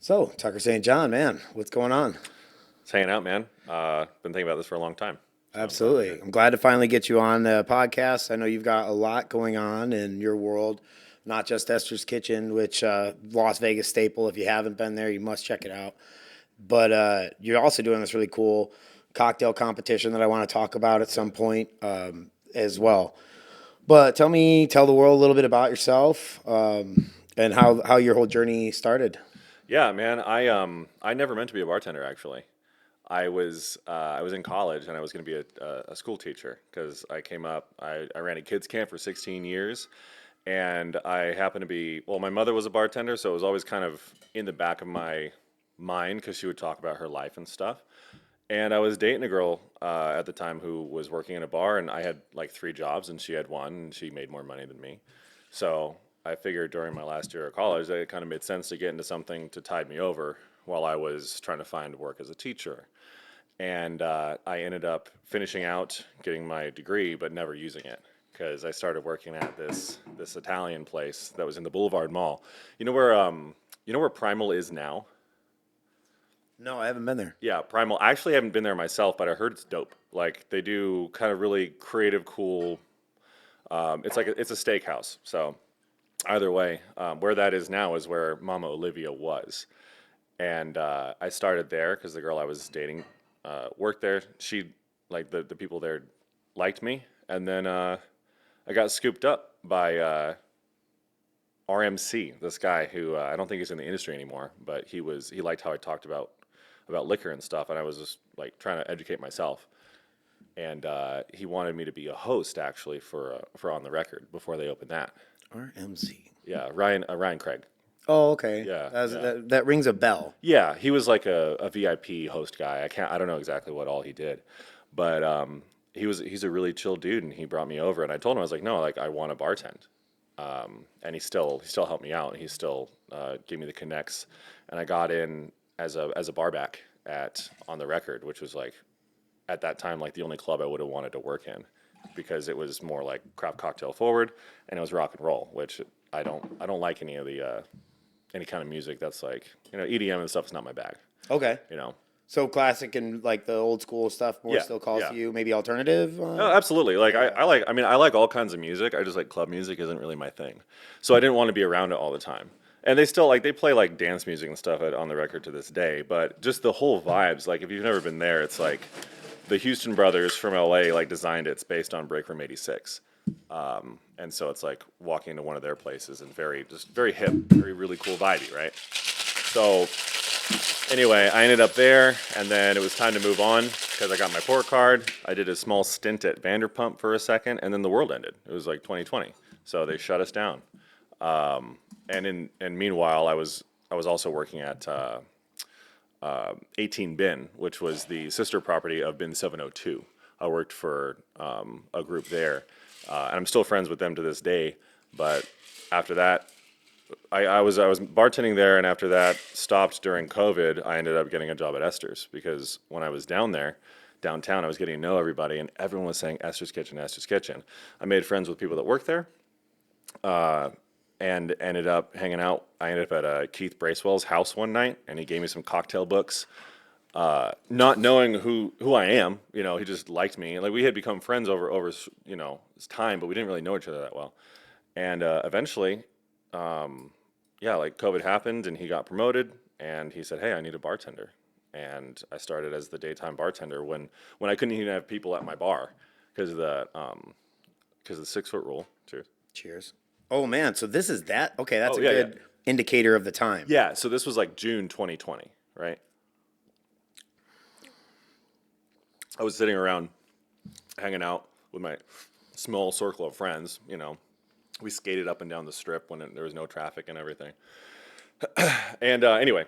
So, Tucker St. John, man, what's going on? Just hanging out, man. Been thinking about this for a long time. So I'm glad to be Absolutely. here. I'm glad to finally get you on the podcast. I know you've got a lot going on in your world, not just Esther's Kitchen, which Las Vegas staple. If you haven't been there, you must check it out. But you're also doing this really cool cocktail competition that I want to talk about at some point as well. But tell the world a little bit about yourself and how your whole journey started. Yeah, man. I never meant to be a bartender actually. I was in college and I was going to be a school teacher because I came up. I ran a kids camp for 16 years, and I happened to be my mother was a bartender, so it was always kind of in the back of my mind because she would talk about her life and stuff. And I was dating a girl at the time who was working in a bar, and I had like three jobs, and she had one, and she made more money than me. So I figured during my last year of college that it kind of made sense to get into something to tide me over while I was trying to find work as a teacher. And I ended up finishing out getting my degree, but never using it because I started working at this Italian place that was in the Boulevard Mall. You know where Primal is now? No, I haven't been there. Yeah, Primal. I actually haven't been there myself, but I heard it's dope. Like they do kind of really creative, cool. It's a steakhouse. So either way, where that is now is where Mama Olivia was, and I started there because the girl I was dating worked there. She like the people there liked me, and then I got scooped up by RMC, this guy who I don't think he's in the industry anymore, but he liked how I talked about liquor and stuff, and I was just like trying to educate myself. And he wanted me to be a host actually for On the Record before they opened that. RMZ. Yeah, Ryan Craig. Oh, okay. Yeah, yeah, That rings a bell. yeah. He was like a VIP host guy. I don't know exactly what all he did, but he's a really chill dude, and he brought me over, and I told him I was like, no, like I want to bartend. And he still helped me out. He still gave me the connects, and I got in as a bar back at On the Record, which was like at that time like the only club I would have wanted to work in because it was more like craft cocktail forward and it was rock and roll, which I don't like any of the any kind of music that's like EDM and stuff is not my bag. Okay. You know. So classic and like the old school stuff more Yeah, still calls yeah. to you. Maybe alternative. Oh, absolutely. Like I like all kinds of music. I just like club music isn't really my thing. So I didn't want to be around it all the time. And they still like they play like dance music and stuff On the Record to this day, but just the whole vibes, like if you've never been there, it's like the Houston brothers from LA like designed it. It's based on Break Room 86. And so it's like walking into one of their places and very hip, very really cool vibey, right? So anyway, I ended up there, and then it was time to move on because I got my port card. I did a small stint at Vanderpump for a second, and then the world ended. It was like 2020, so they shut us down. And meanwhile, I was also working at 18 Bin, which was the sister property of Bin 702. I worked for a group there, and I'm still friends with them to this day. But after that, I was bartending there, and after that stopped during COVID. I ended up getting a job at Esther's because when I was downtown, I was getting to know everybody, and everyone was saying Esther's Kitchen, Esther's Kitchen. I made friends with people that worked there, and ended up hanging out. I ended up at Keith Bracewell's house one night, and he gave me some cocktail books. Not knowing who I am, he just liked me. Like we had become friends over his time, but we didn't really know each other that well. And eventually, yeah, like COVID happened and he got promoted and he said, "Hey, I need a bartender." And I started as the daytime bartender when I couldn't even have people at my bar because of the 6 foot rule. Cheers. Cheers. Oh man, so this is that. Okay, that's Oh a yeah, yeah, good indicator of the time. yeah. So this was like June 2020, right? I was sitting around hanging out with my small circle of friends. We skated up and down the strip when there was no traffic and everything. And anyway,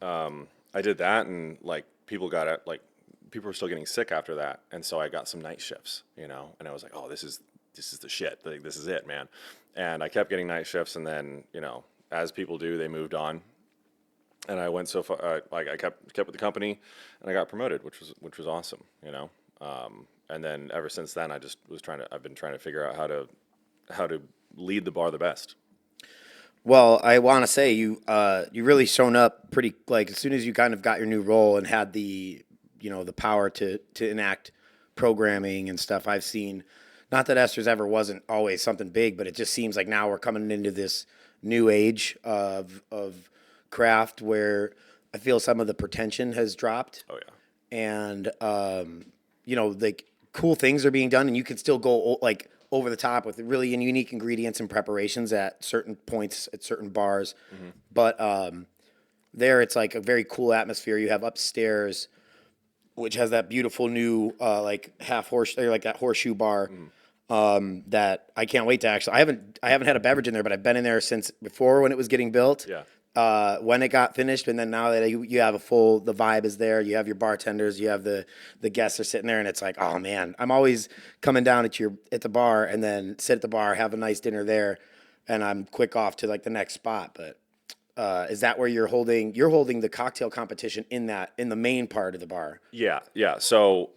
I did that, and like people got it. Like people were still getting sick after that, and so I got some night shifts. And I was like, oh, this is the shit. Like, this is it, man. And I kept getting night shifts, and then as people do, they moved on, and I went so far. Like I kept with the company, and I got promoted, which was awesome. And then ever since then, I've been trying to figure out how to lead the bar the best. Well, I want to say you really shown up pretty like as soon as you kind of got your new role and had the the power to enact programming and stuff. I've seen, not that Esther's ever wasn't always something big, but it just seems like now we're coming into this new age of craft where I feel some of the pretension has dropped, Oh yeah. and like cool things are being done, and you can still go like over the top with really unique ingredients and preparations at certain points at certain bars. But there, it's like a very cool atmosphere. You have upstairs, which has that beautiful new like half horse or like that horseshoe bar. That I can't wait to actually. I haven't had a beverage in there, but I've been in there since before when it was getting built. Yeah. When it got finished, and then now that you have the vibe is there. You have your bartenders, you have the guests are sitting there, and it's like, oh man, I'm always coming down at the bar, and then sit at the bar, have a nice dinner there, and I'm quick off to like the next spot. But is that where you're holding the cocktail competition in the main part of the bar? Yeah, yeah. So,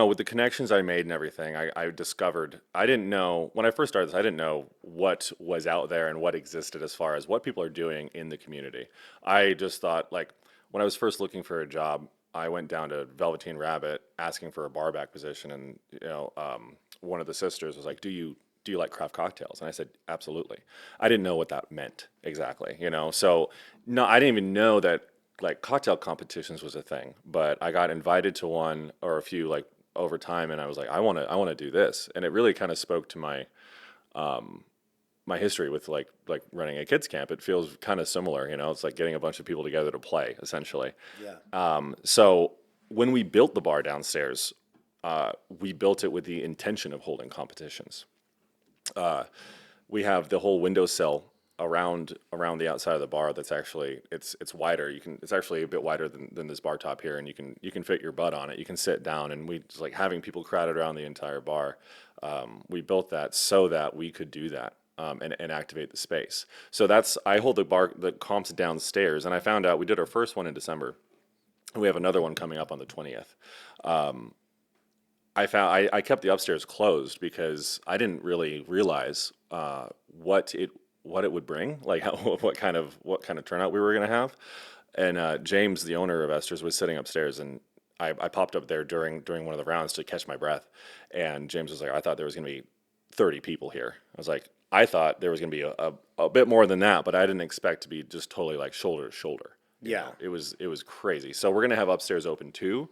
with the connections I made and everything, I discovered I didn't know when I first started this. I didn't know what was out there and what existed as far as what people are doing in the community. I just thought like when I was first looking for a job, I went down to Velveteen Rabbit asking for a bar back position, and one of the sisters was like, "Do you like craft cocktails?" And I said, "Absolutely." I didn't know what that meant exactly, So no, I didn't even know that like cocktail competitions was a thing, but I got invited to one or a few like over time, and I was like, I want to do this, and it really kind of spoke to my history with like running a kids camp. It feels kind of similar, It's like getting a bunch of people together to play, essentially. Yeah. So when we built the bar downstairs, we built it with the intention of holding competitions. We have the whole windowsill around the outside of the bar. That's actually it's wider. It's actually a bit wider than this bar top here, and you can fit your butt on it. You can sit down, and we just like having people crowded around the entire bar. We built that so that we could do that. And activate the space. So I hold the comps downstairs, and I found out we did our first one in December. We have another one coming up on the 20th. I kept the upstairs closed because I didn't really realize what it would bring, like what kind of turnout we were going to have. And James, the owner of Esther's, was sitting upstairs, and I popped up there during one of the rounds to catch my breath. And James was like, "I thought there was going to be 30 people here." I was like, "I thought there was going to be a bit more than that, but I didn't expect to be just totally like shoulder to shoulder." Yeah. It was crazy. So we're going to have upstairs open too,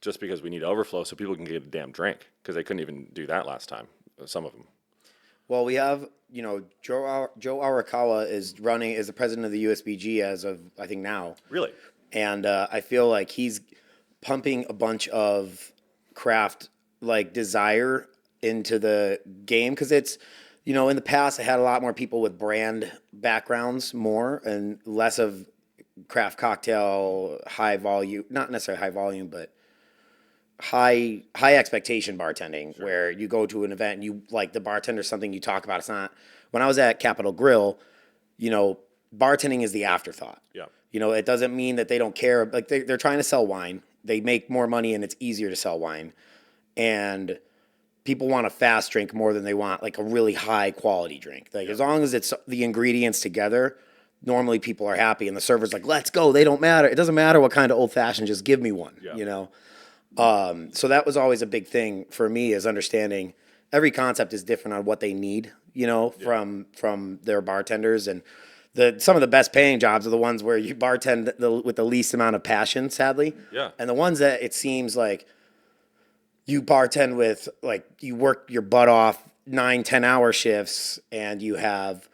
just because we need overflow so people can get a damn drink, because they couldn't even do that last time, some of them. Well, we have, Joe Arakawa is the president of the USBG as of, I think, now. Really? And I feel like he's pumping a bunch of craft, like, desire into the game. Because it's, in the past, I had a lot more people with brand backgrounds more and less of craft cocktail, high volume, not necessarily high volume, but high expectation bartending, where you go to an event and you like the bartender something you talk about. It's not, when I was at Capitol Grill, bartending is the afterthought. Yeah. It doesn't mean that they don't care. Like they're trying to sell wine. They make more money and it's easier to sell wine. And people want a fast drink more than they want like a really high quality drink. Like as long as it's the ingredients together, normally people are happy, and the server's like, "Let's go." They don't matter. It doesn't matter what kind of old fashioned, just give me one, Yeah. So that was always a big thing for me, is understanding every concept is different on what they need, from their bartenders. And some of the best paying jobs are the ones where you bartend with the least amount of passion, sadly. Yeah. And the ones that it seems like you bartend with, like you work your butt off 9-10 hour shifts, and you have,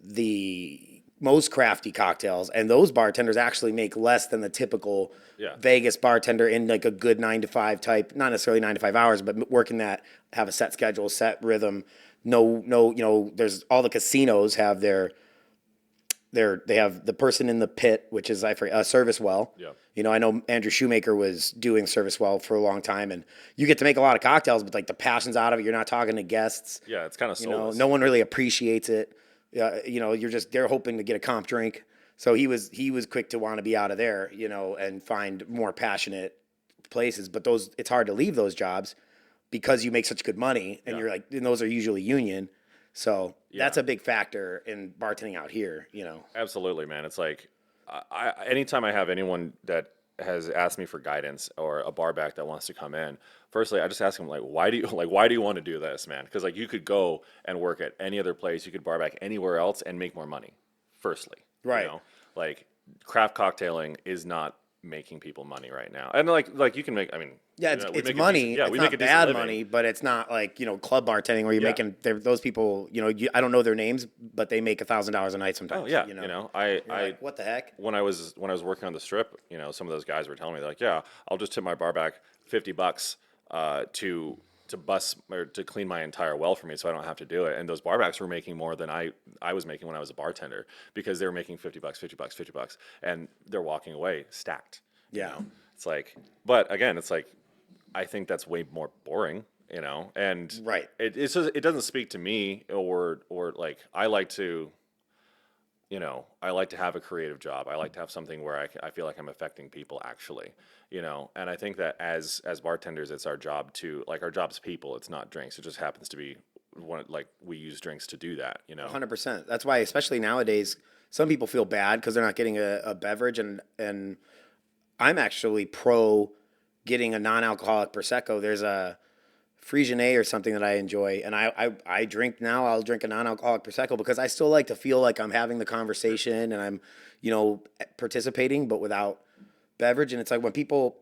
the most crafty cocktails, and those bartenders actually make less than the typical Vegas bartender in like a good 9 to 5 type, not necessarily 9 to 5 hours, but working that, have a set schedule, set rhythm. No, there's all the casinos have they have the person in the pit, which is I forget, service well. Yeah. I know Andrew Shoemaker was doing service well for a long time, and you get to make a lot of cocktails, but like the passion's out of it. You're not talking to guests. Yeah, it's kind of soulless. No one really appreciates it. They're hoping to get a comp drink. So he was quick to want to be out of there, and find more passionate places. But it's hard to leave those jobs because you make such good money, and you're like, and those are usually union. So that's Yeah. a big factor in bartending out here, Absolutely, man. It's like, anytime I have anyone that has asked me for guidance or a bar back that wants to come in, firstly, I just ask them like, why do you want to do this, man? Because like you could go and work at any other place, you could bar back anywhere else and make more money. Firstly, Right. like craft cocktailing is not making people money right now, and like you can make. I mean, Yeah, we it's make money. we It's make a not decent bad living. money, but it's not like, club bartending where you're Yeah. making those people, I don't know their names, but they make $1,000 a night sometimes. Oh yeah, You're like, what the heck? when I was working on the strip, some of those guys were telling me like, yeah, I'll just tip my bar back $50 to bus or to clean my entire well for me, so I don't have to do it. And those barbacks were making more than I was making when I was a bartender because they were making $50, $50, and they're walking away stacked. Yeah. It's like, but again, it's like, I think that's way more boring. And Right. It's just, it doesn't speak to me or like I like to have a creative job. I like to have something where I feel like I'm affecting people actually, and I think that as bartenders, it's our job to, like, our job's people. It's not drinks. It just happens to be like we use drinks to do that, 100%. That's why, especially nowadays, some people feel bad because they're not getting a beverage, and I'm actually pro getting a non-alcoholic prosecco. There's a Frisione or something that I enjoy, and I drink now. I'll drink a non-alcoholic prosecco because I still like to feel like I'm having the conversation and I'm, participating, but without beverage. And it's like when people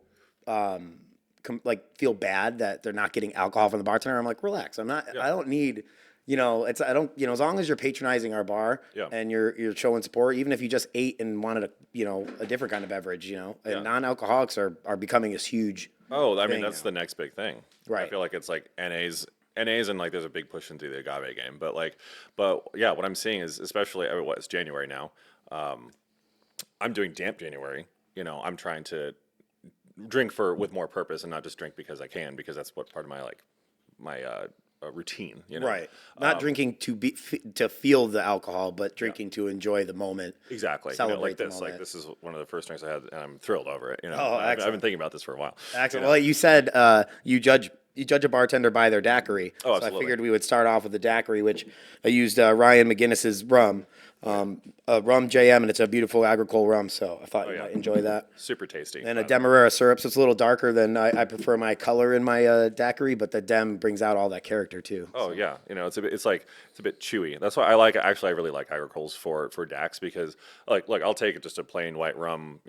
like feel bad that they're not getting alcohol from the bartender, I'm like, relax. I'm not. I don't need. I don't. As long as you're patronizing our bar Yeah. and you're showing support, even if you just ate and wanted a different kind of beverage, and Yeah. non-alcoholics are becoming this huge. Oh, I mean, thing that's now. the next big thing. I Right. feel like it's like NAs, and like there's a big push into the agave game. But yeah, what I'm seeing is, especially, it's January now. I'm doing damp January. I'm trying to drink with more purpose and not just drink because I can, because that's what part of my routine. Right. Not drinking to feel the alcohol, but drinking to enjoy the moment. Exactly. Celebrate like the this. moment. Like, this is one of the first drinks I had, and I'm thrilled over it. Oh, I've been excellent. thinking about this for a while. Excellent. Well, you said you judge a bartender by their daiquiri. Oh, So absolutely. I figured we would start off with the daiquiri, which I used Ryan McGinnis's rum, Rhum J.M, and it's a beautiful agricole rum. So I thought you yeah. might enjoy that. Super tasty. And a Demerara syrup, so it's a little darker than I prefer my color in my daiquiri, but the Dem brings out all that character too. Oh yeah, it's a bit chewy. That's why I really like agricoles for DACs, because like I'll take it just a plain white rum,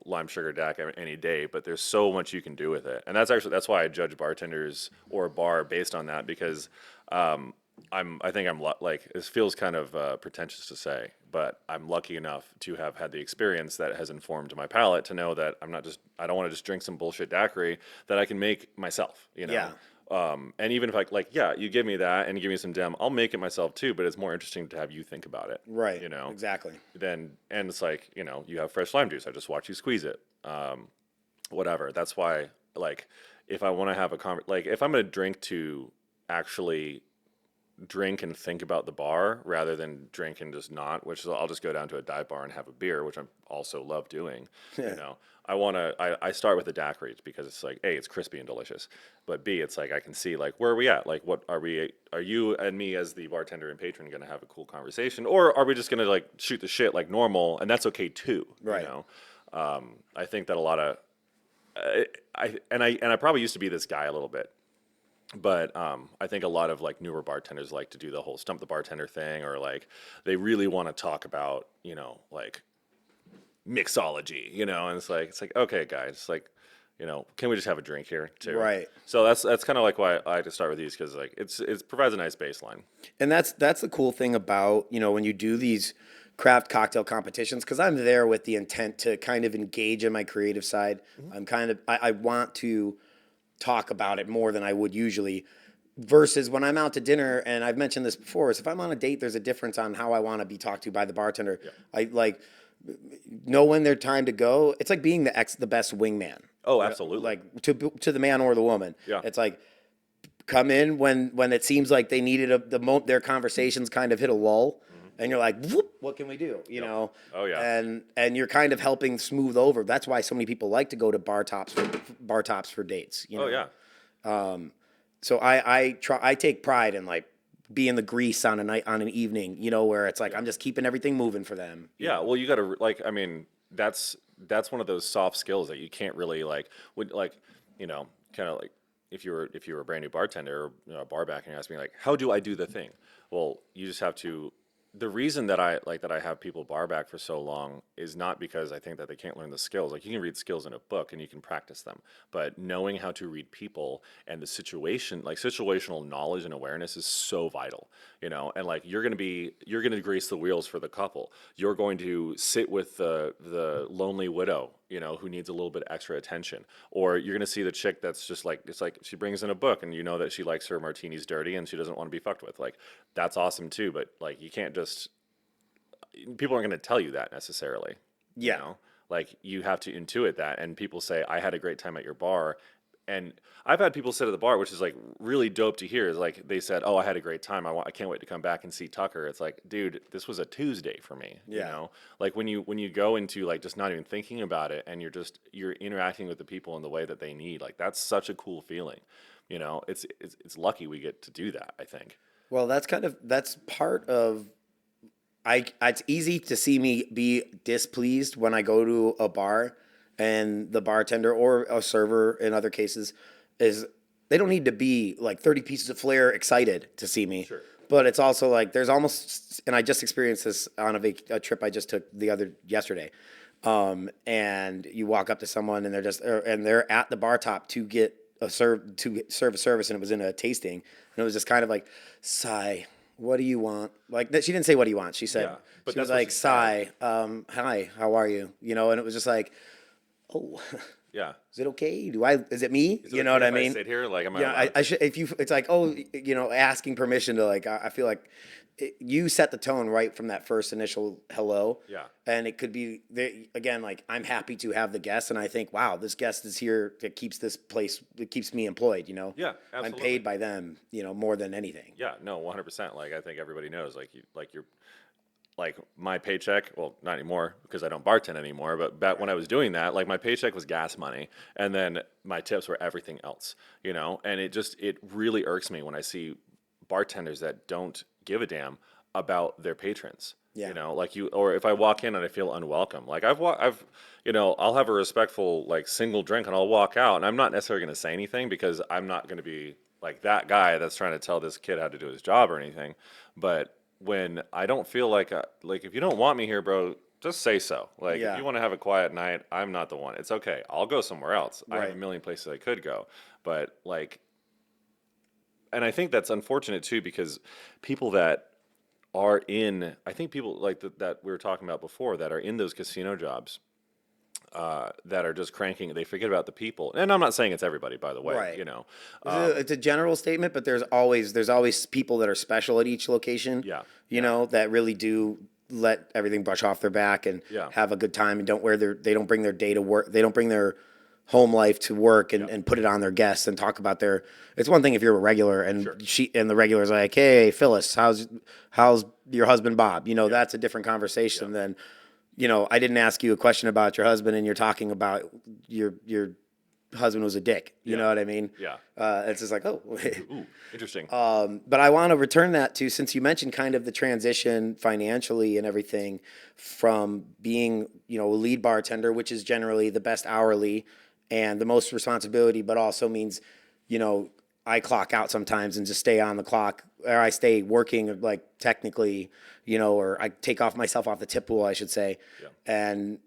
lime sugar DAC any day, but there's so much you can do with it. And that's why I judge bartenders or a bar based on that, because I think I'm like, this feels kind of pretentious to say, but I'm lucky enough to have had the experience that has informed my palate to know that I don't want to just drink some bullshit daiquiri, that I can make myself, Yeah. And even if you give me that and you give me some Dem, I'll make it myself too, but it's more interesting to have you think about it. Right. Exactly. And it's like, you have fresh lime juice. I just watch you squeeze it. Whatever. That's why, like, if I want to have if I'm going to drink to actually drink and think about the bar rather than drink and just not, which is, I'll just go down to a dive bar and have a beer, which I also love doing. I start with the daiquiri because it's like, A, it's crispy and delicious, but B, it's like I can see, like, where are we at? Like, are you and me as the bartender and patron going to have a cool conversation, or are we just going to like shoot the shit like normal, and that's okay too? Right. I think that a lot of I probably used to be this guy a little bit. But I think a lot of like newer bartenders like to do the whole stump the bartender thing, or like they really want to talk about, like mixology, and it's like, okay, guys, like, can we just have a drink here too? Right. So that's kind of like why I like to start with these, because like it provides a nice baseline. And that's the cool thing about, when you do these craft cocktail competitions, because I'm there with the intent to kind of engage in my creative side. Mm-hmm. I want to talk about it more than I would usually, versus when I'm out to dinner, and I've mentioned this before, is if I'm on a date, there's a difference on how I want to be talked to by the bartender. Yeah. I like know when their time to go. It's like being the best wingman. Oh, absolutely. Like to the man or the woman. Yeah. It's like, come in when it seems like they needed their conversations kind of hit a lull, and you're like, whoop, what can we do? Oh, yeah. And you're kind of helping smooth over. That's why so many people like to go to bar tops for dates. Oh yeah. So I take pride in like being the grease on a night, on an evening, where it's like I'm just keeping everything moving for them. Yeah, well, you got to like. I mean, that's one of those soft skills that you can't really like. Would like, kind of like if you were a brand new bartender or a bar back and you ask me like, how do I do the thing? Well, you just have to. The reason that I have people bar back for so long is not because I think that they can't learn the skills. Like you can read skills in a book and you can practice them, but knowing how to read people and the situation, like situational knowledge and awareness is so vital, and like you're gonna grease the wheels for the couple. You're going to sit with the lonely widow, who needs a little bit extra attention, or you're gonna see the chick that's just like, it's like she brings in a book and you know that she likes her martinis dirty and she doesn't want to be fucked with. Like that's awesome too, but like you can't just, people aren't going to tell you that necessarily. Yeah. Like you have to intuit that. And people say, I had a great time at your bar. And I've had people sit at the bar, which is like really dope to hear. Is like they said, "Oh, I had a great time. I can't wait to come back and see Tucker." It's like, dude, this was a Tuesday for me. Yeah. Like when you go into like just not even thinking about it, and you're interacting with the people in the way that they need. Like that's such a cool feeling. It's lucky we get to do that, I think. Well, that's part of. It's easy to see me be displeased when I go to a bar and the bartender or a server in other cases is they don't need to be like 30 pieces of flair excited to see me. Sure. But it's also like there's almost, and I just experienced this on a trip I just took yesterday. And you walk up to someone and they're at the bar top to get to serve a service, and it was in a tasting, and it was just kind of like, sigh, what do you want? Like she didn't say what do you want. She said, Yeah, but she was that's what like, she said. sigh, hi, how are you? And it was just like, oh, Yeah. is it okay? Is it me? Is it You know okay what I if mean? sit here? Like, am I Yeah, allowed I to? should, it's like, oh, asking permission to like, I feel like you set the tone right from that first initial hello. Yeah. And it could be, again, like, I'm happy to have the guest. And I think, wow, this guest is here that keeps this place, it keeps me employed, Yeah, I'm absolutely. paid by them, more than anything. Yeah, no, 100%. Like, I think everybody knows, you're, like my paycheck, well, not anymore because I don't bartend anymore, but back when I was doing that, like my paycheck was gas money and then my tips were everything else, and it really irks me when I see bartenders that don't give a damn about their patrons. Yeah. Or if I walk in and I feel unwelcome, like I'll have a respectful like single drink and I'll walk out and I'm not necessarily going to say anything because I'm not going to be like that guy that's trying to tell this kid how to do his job or anything. But when I don't feel like if you don't want me here, bro, just say so. Like Yeah. if you want to have a quiet night, I'm not the one. It's okay. I'll go somewhere else. I have Right. a million places I could go. But like, and I think that's unfortunate too because people that are in, I think people like that we were talking about before that are in those casino jobs, that are just cranking. They forget about the people. And I'm not saying it's everybody, by the way. Right. It's a general statement, but there's always people that are special at each location. Yeah. That really do let everything brush off their back and Yeah. have a good time and they don't bring their day to work. They don't bring their home life to work and put it on their guests and talk about it's one thing if you're a regular and the regular's like, hey, Phyllis, how's your husband Bob? That's a different conversation than, I didn't ask you a question about your husband and you're talking about your husband was a dick. You know what I mean? Yeah. It's just like, oh. Ooh, interesting. But I want to return that to, since you mentioned kind of the transition financially and everything from being, a lead bartender, which is generally the best hourly and the most responsibility, but also means, I clock out sometimes and just stay on the clock, or I stay working like technically, or I take myself off the tip pool, I should say. Yeah. And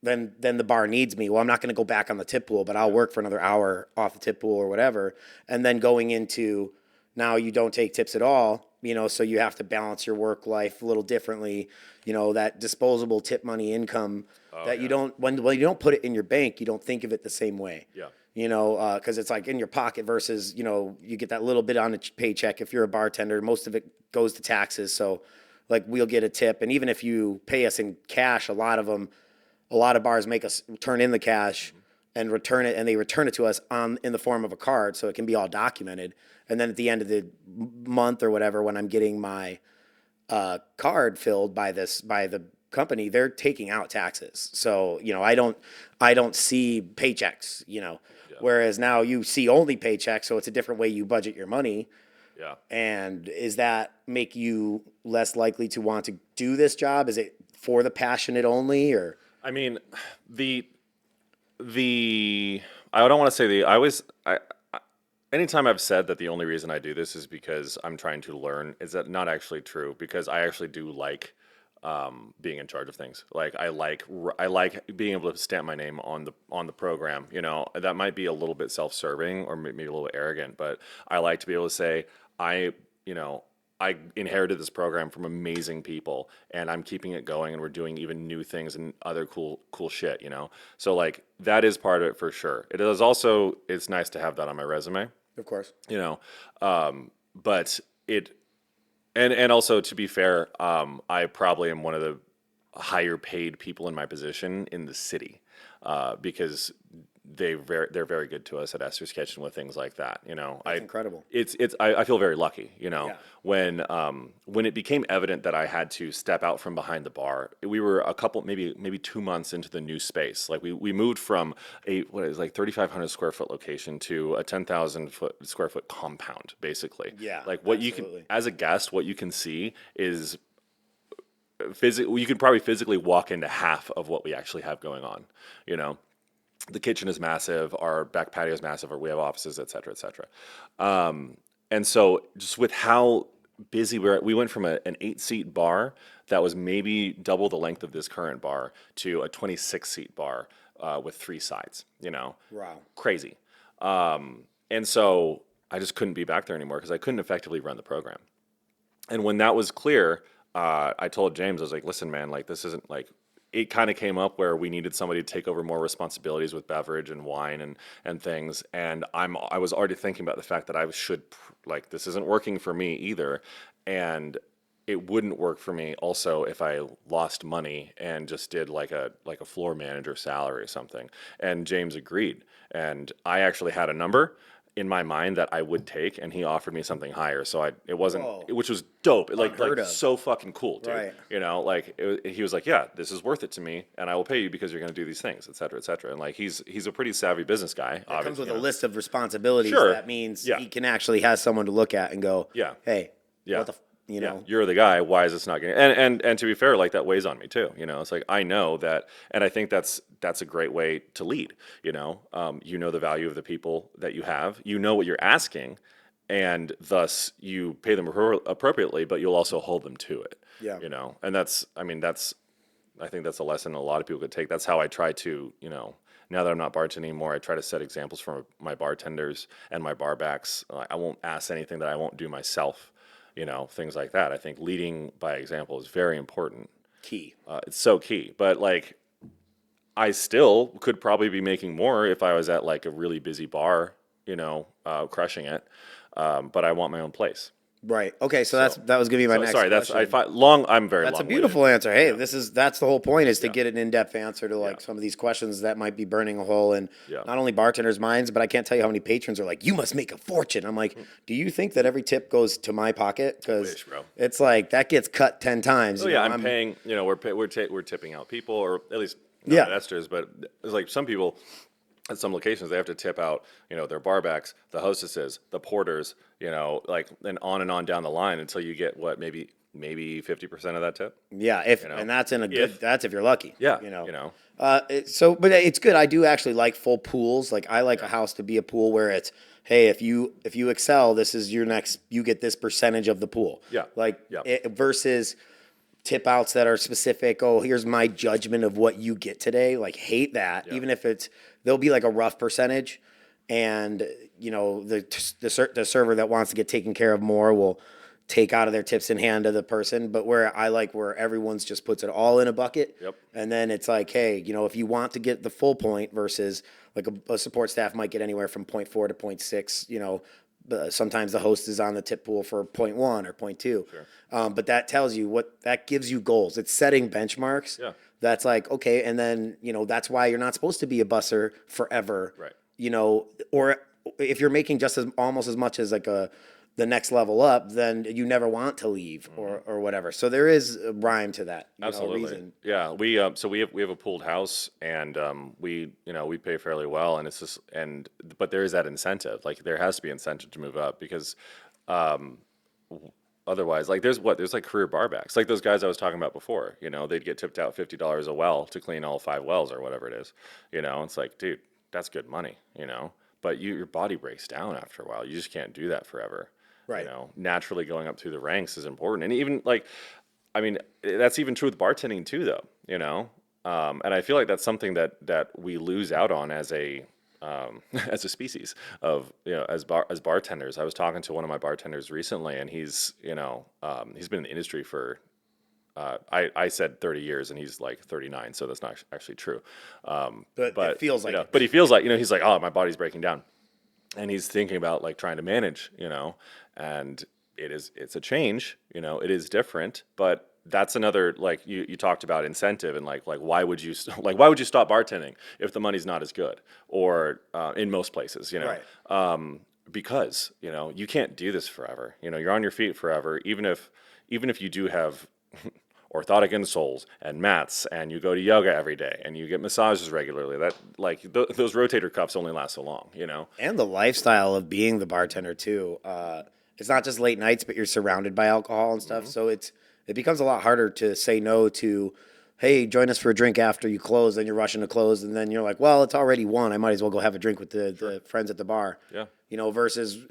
then the bar needs me. Well, I'm not going to go back on the tip pool, but I'll work for another hour off the tip pool or whatever. And then going into now you don't take tips at all, so you have to balance your work life a little differently. That disposable tip money income you don't, when you don't put it in your bank, you don't think of it the same way. Yeah. Because it's like in your pocket versus, you get that little bit on a paycheck. If you're a bartender, most of it goes to taxes. So like we'll get a tip. And even if you pay us in cash, a lot of bars make us turn in the cash and return it, and they return it to us in the form of a card, so it can be all documented. And then at the end of the month or whatever, when I'm getting my card filled by the company, they're taking out taxes. So I don't see paychecks. Whereas now you see only paychecks, so it's a different way you budget your money. Yeah. And does that make you less likely to want to do this job? Is it for the passionate only, or? I mean, the the I don't want to say anytime I've said that the only reason I do this is because I'm trying to learn, is that not actually true? Because I actually do like being in charge of things. Like I like being able to stamp my name on the program. You know, that might be a little bit self-serving or maybe a little arrogant, but I like to be able to say you know, I inherited this program from amazing people, and I'm keeping it going, and we're doing even new things and other cool shit. You know, so like that is part of it for sure. It is also, it's nice to have that on my resume. Of course. You know, but it and also, to be fair, I probably am one of the higher paid people in my position in the city, because they're very good to us at Esther's Kitchen with things like that. You know, That's incredible. I feel very lucky. You know, Yeah. when it became evident that I had to step out from behind the bar, we were a couple, maybe 2 months into the new space. Like we moved from a what is like 3,500 square foot location to a 10,000 square foot compound, basically. Yeah, Like what you can, as a guest, what you can see is you could probably physically walk into half of what we actually have going on. You know, the kitchen is massive, our back patio is massive, or we have offices, et cetera, et cetera. And so just with how busy we went from an 8-seat bar that was maybe double the length of this current bar to a 26-seat bar with 3 sides. You know, Wow. crazy. And so I just couldn't be back there anymore because I couldn't effectively run the program. And when that was clear, I told James, I was like, listen, man, like this isn't like, it kind of came up where we needed somebody to take over more responsibilities with beverage and wine and things. And I was already thinking about the fact that I should, like, this isn't working for me either. And it wouldn't work for me also if I lost money and just did like a floor manager salary or something. And James agreed. And I actually had a number in my mind that I would take, and he offered me something higher. So it wasn't, Whoa. which was dope. Like Unheard of. so fucking cool, dude. Right. You know, like he was like, yeah, this is worth it to me, and I will pay you because you're going to do these things, et cetera, et cetera. And like he's a pretty savvy business guy. It comes with you a know. list of responsibilities. Sure. That means Yeah. he can actually have someone to look at and go, Yeah. hey, Yeah. what the, you know? You're the guy. Why is this not getting? And to be fair, like that weighs on me too. You know, it's like I know that, and I think that's a great way to lead. You know, you know the value of the people that you have. You know what you're asking, and thus you pay them appropriately, but you'll also hold them to it. Yeah. You know, and I think that's a lesson a lot of people could take. That's how I try to, you know, now that I'm not bartending anymore, I try to set examples for my bartenders and my barbacks. I won't ask anything that I won't do myself. You know, things like that. I think leading by example is very important. Key. It's so key. But like, I still could probably be making more if I was at like a really busy bar, you know, crushing it. But I want my own place. Right. Okay. So that was going to be my next sorry, question. I'm very long. That's a beautiful answer. Hey, that's the whole point, is to Yeah. get an in-depth answer to like some of these questions that might be burning a hole in Yeah. not only bartenders' minds, but I can't tell you how many patrons are like, you must make a fortune. I'm like, do you think that every tip goes to my pocket? Because wish, bro. it's like that gets cut 10 times. Oh you yeah, know, I'm paying. You know, we're tipping out people, or at least not at Esther's, but it's like some people at some locations they have to tip out, you know, their barbacks, the hostesses, the porters, you know, like and on down the line until you get what maybe 50% of that tip. Yeah, if You know? and that's in a good. That's if you're lucky. Yeah, you know. you know. But it's good. I do actually like full pools. Like I like a house to be a pool where it's, hey, if you excel, this is your next. You get this percentage of the pool. Yeah. Like Yeah. Versus tip outs that are specific. Oh, here's my judgment of what you get today. Like hate that. Yeah. Even if there'll be like a rough percentage, and you know the server that wants to get taken care of more will take out of their tips in hand to the person. But where everyone's just puts it all in a bucket. Yep. And then it's like, hey, you know, if you want to get the full point versus like a support staff might get anywhere from 0.4 to 0.6, you know, sometimes the host is on the tip pool for 0.1 or 0.2. Sure. But that tells you that gives you goals. It's setting benchmarks. Yeah. That's like, okay. And then, you know, that's why you're not supposed to be a busser forever. Right. You know, or if you're making almost as much as like the next level up, then you never want to leave or whatever. So there is a rhyme to that. Absolutely. Reason. Yeah. We have a pooled house, and we pay fairly well, and but there is that incentive. Like there has to be incentive to move up because Otherwise, like there's like career barbacks, like those guys I was talking about before. They'd get tipped out $50 a well to clean all 5 wells or whatever it is. It's like, dude, that's good money. But your body breaks down after a while. You just can't do that forever. Right. Naturally going up through the ranks is important, and even like, I mean, that's even true with bartending too, though. And I feel like that's something that we lose out on as a as a species of as bartenders. I was talking to one of my bartenders recently, and he's he's been in the industry for I said 30 years, and he's like 39, so that's not actually true. But it feels like it. But he feels like he's like, oh, my body's breaking down, and he's thinking about like trying to manage, and it's a change, it is different, but that's another, like you talked about incentive, and like why would you stop bartending if the money's not as good, or in most places, Right. Because you can't do this forever. You're on your feet forever, even if you do have orthotic insoles and mats, and you go to yoga every day, and you get massages regularly. That like those rotator cuffs only last so long. And the lifestyle of being the bartender too. It's not just late nights, but you're surrounded by alcohol and stuff. So it becomes a lot harder to say no to, hey, join us for a drink after you close. Then you're rushing to close, and then you're like, well, it's already 1. I might as well go have a drink with the friends at the bar. Yeah. Versus,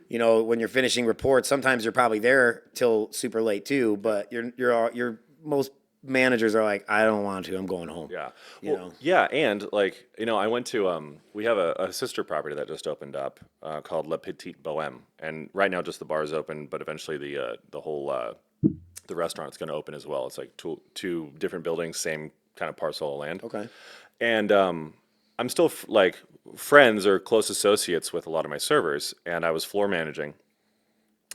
when you're finishing reports, sometimes you're probably there till super late too. But you're most managers are like, I don't want to. I'm going home. Yeah. You know. Yeah, and like I went to we have a sister property that just opened up called La Petite Bohème, and right now just the bar is open, but eventually the whole the restaurant's going to open as well. It's like two different buildings, same kind of parcel of land. Okay. And I'm still like friends or close associates with a lot of my servers, and I was floor managing,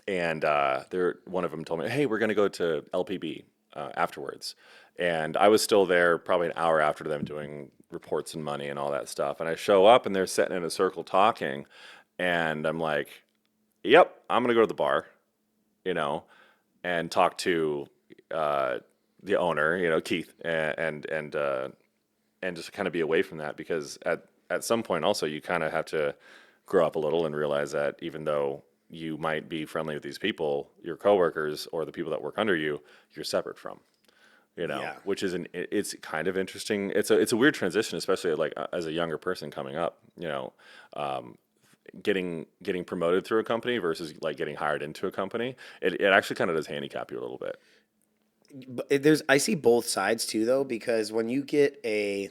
and one of them told me, hey, we're going to go to LPB afterwards. And I was still there probably an hour after them doing reports and money and all that stuff. And I show up, and they're sitting in a circle talking, and I'm like, yep, I'm going to go to the bar, and talk to the owner, Keith, and just kind of be away from that, because at some point also you kind of have to grow up a little and realize that even though you might be friendly with these people, your coworkers or the people that work under you, you're separate from, Yeah. which is it's kind of interesting. It's a weird transition, especially like as a younger person coming up, getting promoted through a company versus like getting hired into a company. It actually kind of does handicap you a little bit. But I see both sides too, though, because when you get a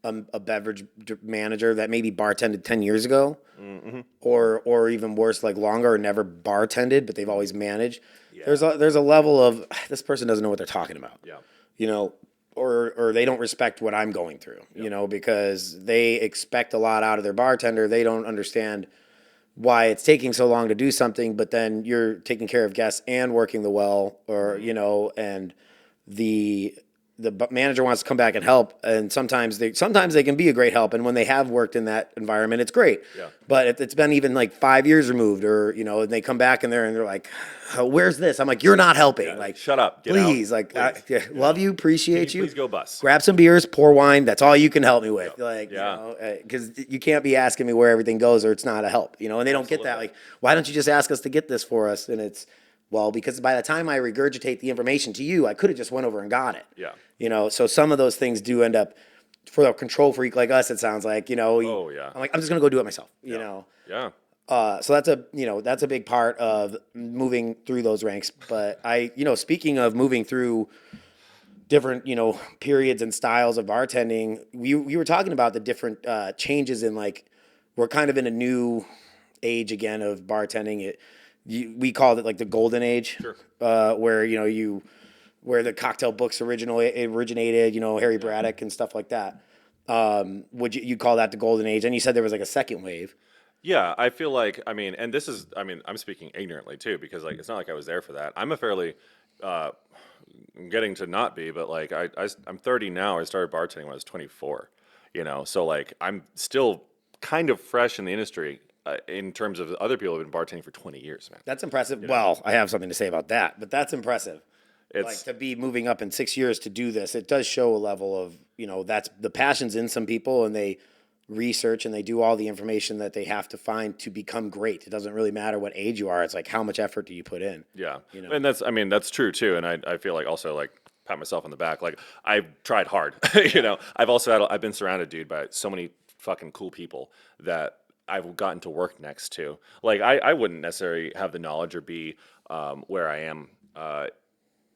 beverage manager that maybe bartended 10 years ago, or even worse, like longer, or never bartended, but they've always managed. Yeah. There's a level of, this person doesn't know what they're talking about. Yeah. Or they don't respect what I'm going through, because they expect a lot out of their bartender. They don't understand why it's taking so long to do something, but then you're taking care of guests and working the well, or, and the manager wants to come back and help, and sometimes they can be a great help, and when they have worked in that environment, it's great. Yeah. But if it's been even like 5 years removed, or and they come back and they're like, where's this? I'm like, you're not helping. Yeah, like, shut up. Get please. out. Like, Please. love you, appreciate you. Please go bus. Grab some beers, pour wine. That's all you can help me with. Yeah. Like, Yeah. because you can't be asking me where everything goes, or it's not a help. And they don't get that. Absolutely. Like, why don't you just ask us to get this for us? And it's, well, because by the time I regurgitate the information to you, I could have just went over and got it. Yeah. So some of those things do end up, for a control freak like us, it sounds like, Oh, yeah. I'm like, I'm just going to go do it myself, Yeah. So that's a big part of moving through those ranks. But speaking of moving through different, periods and styles of bartending, we were talking about the different changes in, like, we're kind of in a new age again of bartending. We called it like the golden age, Sure. Where where the cocktail books originated, Harry Braddock and stuff like that. Would you call that the golden age? And you said there was like a second wave. Yeah, I feel like, and this is, I'm speaking ignorantly too, because like, it's not like I was there for that. I'm a fairly, I'm getting to not be, but like, I'm 30 now. I started bartending when I was 24, so like, I'm still kind of fresh in the industry in terms of other people who've been bartending for 20 years, man. That's impressive. Well, I have something to say about that, but that's impressive. It's like, to be moving up in 6 years to do this, it does show a level of, that's the passion's in some people, and they research and they do all the information that they have to find to become great. It doesn't really matter what age you are. It's like, how much effort do you put in? Yeah. You know? And that's true too. And I feel like also like pat myself on the back. Like I've tried hard, I've been surrounded, dude, by so many fucking cool people that I've gotten to work next to. Like I wouldn't necessarily have the knowledge or be where I am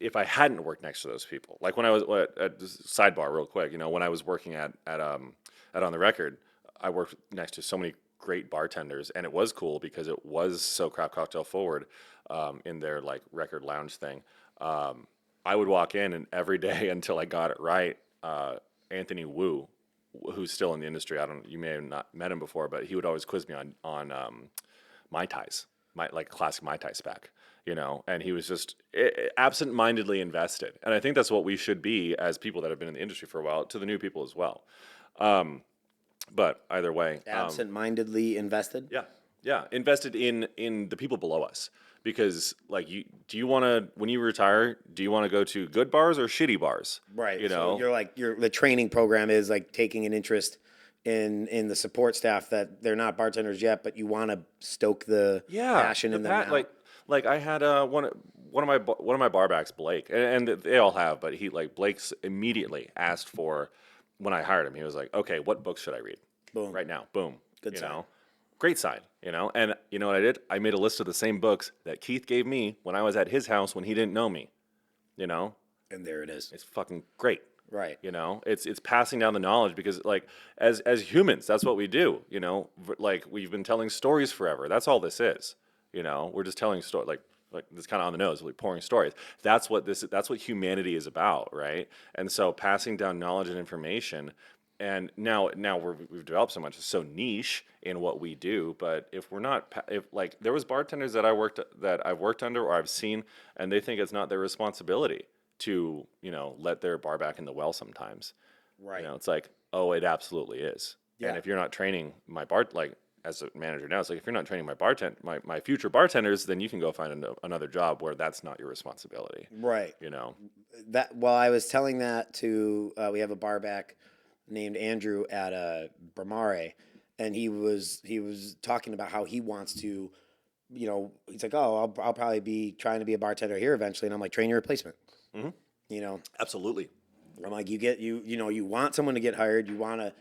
if I hadn't worked next to those people. Like when I was at sidebar real quick, when I was working at On the Record, I worked next to so many great bartenders, and it was cool because it was so craft cocktail forward in their like record lounge thing. I would walk in, and every day until I got it right, Anthony Wu, who's still in the industry, you may have not met him before, but he would always quiz me on Mai Tais, like classic Mai Tai spec, and he was just absent-mindedly invested. And I think that's what we should be as people that have been in the industry for a while, to the new people as well. But either way, Absent-mindedly invested. yeah, invested in the people below us, because like do you want to, when you retire, do you want to go to good bars or shitty bars? Right. So the training program is like taking an interest in the support staff that they're not bartenders yet, but you want to stoke the passion in them now. Like I had one of my barbacks, Blake, and they all have, but Blake's immediately asked for, when I hired him, he was like, okay, what books should I read? Boom. Right now. Boom. Good sign. Great sign, and you know what I did? I made a list of the same books that Keith gave me when I was at his house when he didn't know me, And there it is. It's fucking great. Right. It's passing down the knowledge, because like as humans, that's what we do. Like we've been telling stories forever. That's all this is. We're just telling stories, like it's kind of on the nose. We're pouring stories. That's what humanity is about, right? And so passing down knowledge and information. And now we've developed so much. It's so niche in what we do. But if we're not, like there was bartenders that I've worked under or I've seen, and they think it's not their responsibility to let their bar back in the well sometimes. Right. It's like, oh, it absolutely is. Yeah. And if you're not training my as a manager now, it's like, if you're not training my future bartenders, then you can go find another job where that's not your responsibility. Right. I was telling that to we have a bar back named Andrew at Bramare, and he was talking about how he wants to, he's like, oh, I'll probably be trying to be a bartender here eventually, and I'm like, train your replacement. Mm-hmm. Absolutely. I'm like, you want someone to get hired, you want to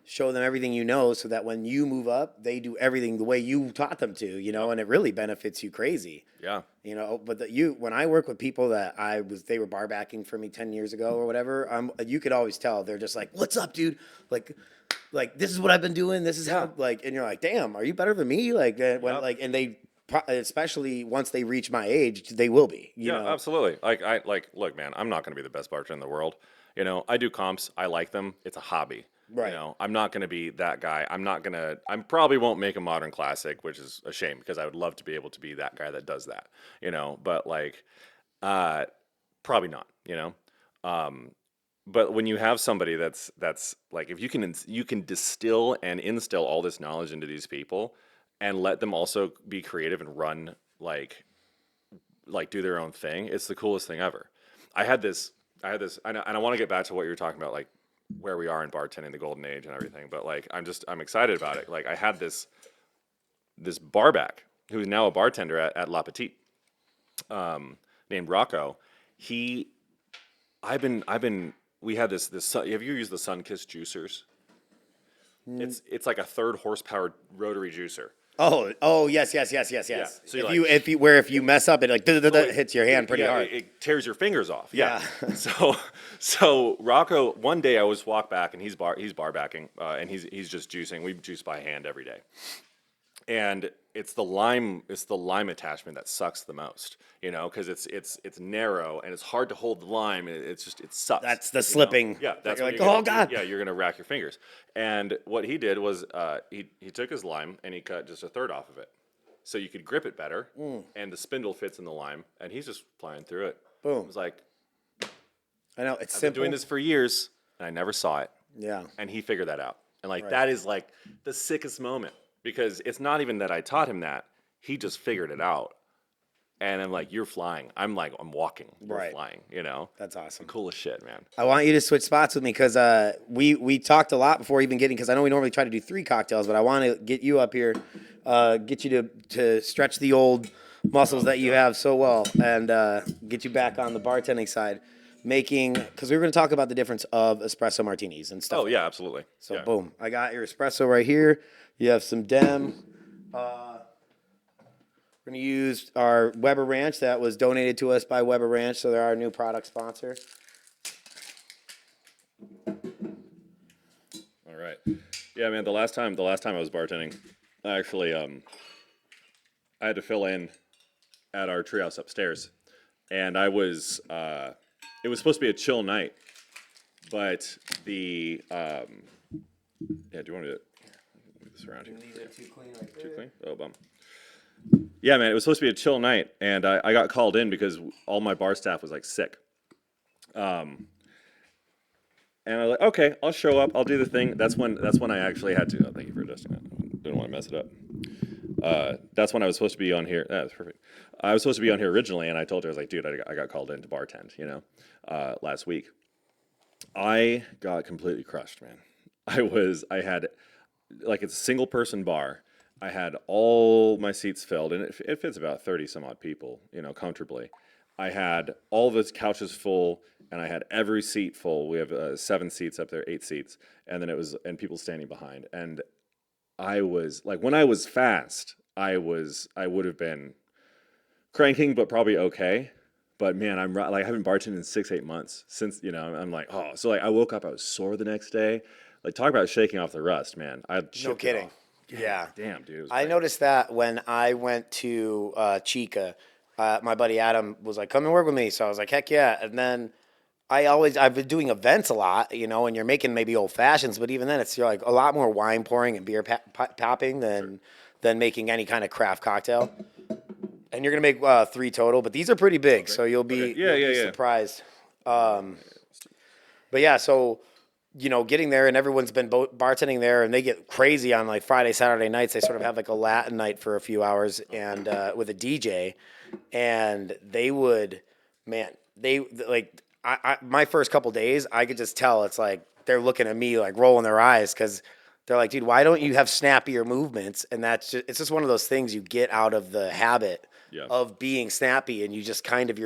show them everything so that when you move up, they do everything the way you taught them to, and it really benefits you crazy. Yeah. But when I work with people that they were bar backing for me 10 years ago or whatever, you could always tell they're just like, what's up, dude? Like this is what I've been doing. This is how, and you're like, damn, are you better than me? And they, especially once they reach my age, they will be, you know? Absolutely. Look, man, I'm not going to be the best bartender in the world. I do comps. I like them. It's a hobby. Right. I'm not going to be that guy. I probably won't make a modern classic, which is a shame, because I would love to be able to be that guy that does that, but probably not, but when you have somebody that's like, if you can distill and instill all this knowledge into these people and let them also be creative and run, like do their own thing, it's the coolest thing ever. I had this, and I want to get back to what you were talking about, like where we are in bartending, the golden age and everything. But I'm excited about it. Like I had this barback who's now a bartender at La Petite, named Rocco. We had this, have you used the Sunkist juicers? It's like a 3rd horsepower rotary juicer. Oh, yes. Yeah. So if you mess up, it hits your hand pretty hard. It tears your fingers off. Yeah. So Rocco, one day I was walk back, and he's bar backing, and he's just juicing. We juice by hand every day. And it's the lime attachment that sucks the most, because it's narrow and it's hard to hold the lime, and it sucks. That's the slipping. Yeah, that's you're like, oh god. Yeah, you're gonna rack your fingers. And what he did was he took his lime and he cut just a 1/3 off of it, so you could grip it better, and the spindle fits in the lime, and he's just flying through it. Boom. It was like, I know it's I've simple. been doing this for years and I never saw it. Yeah. And he figured that out, and Right. that is like the sickest moment. Because it's not even that I taught him that. He just figured it out. And I'm like, you're flying. I'm like, I'm walking. You're Right. flying, you know? That's awesome. Coolest shit, man. I want you to switch spots with me because we talked a lot before even getting, because I know we normally try to do 3 cocktails, but I want to get you up here, get you to stretch the old muscles that you have so well, and get you back on the bartending side, because we were going to talk about the difference of espresso martinis and stuff. Oh, yeah, absolutely. So yeah. boom, I got your espresso right here. You have some Dem. We're going to use our Weber Ranch that was donated to us by Weber Ranch, so they're our new product sponsor. All right. Yeah, man, the last time I was bartending, I actually I had to fill in at our treehouse upstairs. And I was it was supposed to be a chill night, but the yeah, do you want to do it? Move this around here. These are too clean right Too there. clean? Oh, bum. Yeah, man, it was supposed to be a chill night, and I got called in because all my bar staff was like sick. And I was like, okay, I'll show up, I'll do the thing. That's when I actually had to. Oh, thank you for adjusting that. Didn't want to mess it up. That's when I was supposed to be on here. That's perfect. I was supposed to be on here originally, and I told her, I was like, dude, I got called in to bartend, last week. I got completely crushed, man. I had, like, it's a single person bar. I had all my seats filled, and it fits about 30 some odd people, comfortably. I had all the couches full, and I had every seat full. We have 7 seats up there, 8 seats, and then and people standing behind. And I was like, when I was fast, I would have been cranking, but probably okay. But man, I haven't bartended in 6-8 months since, I'm like, oh, so like I woke up, I was sore the next day. Like, talk about shaking off the rust, man. No kidding. Yeah. Damn, dude. I noticed that when I went to Chica, my buddy Adam was like, come and work with me. So I was like, heck yeah. And then I've been doing events a lot, and you're making maybe old fashions, but even then you're like a lot more wine pouring and beer popping than making any kind of craft cocktail. And you're going to make 3 total, but these are pretty big. So you'll be, surprised. But yeah, so, getting there, and everyone's been bartending there, and they get crazy on like Friday, Saturday nights. They sort of have like a Latin night for a few hours and with a DJ, and they would, man, my first couple days, I could just tell it's like they're looking at me like rolling their eyes because they're like, dude, why don't you have snappier movements? And it's just one of those things you get out of the habit of being snappy, and you just kind of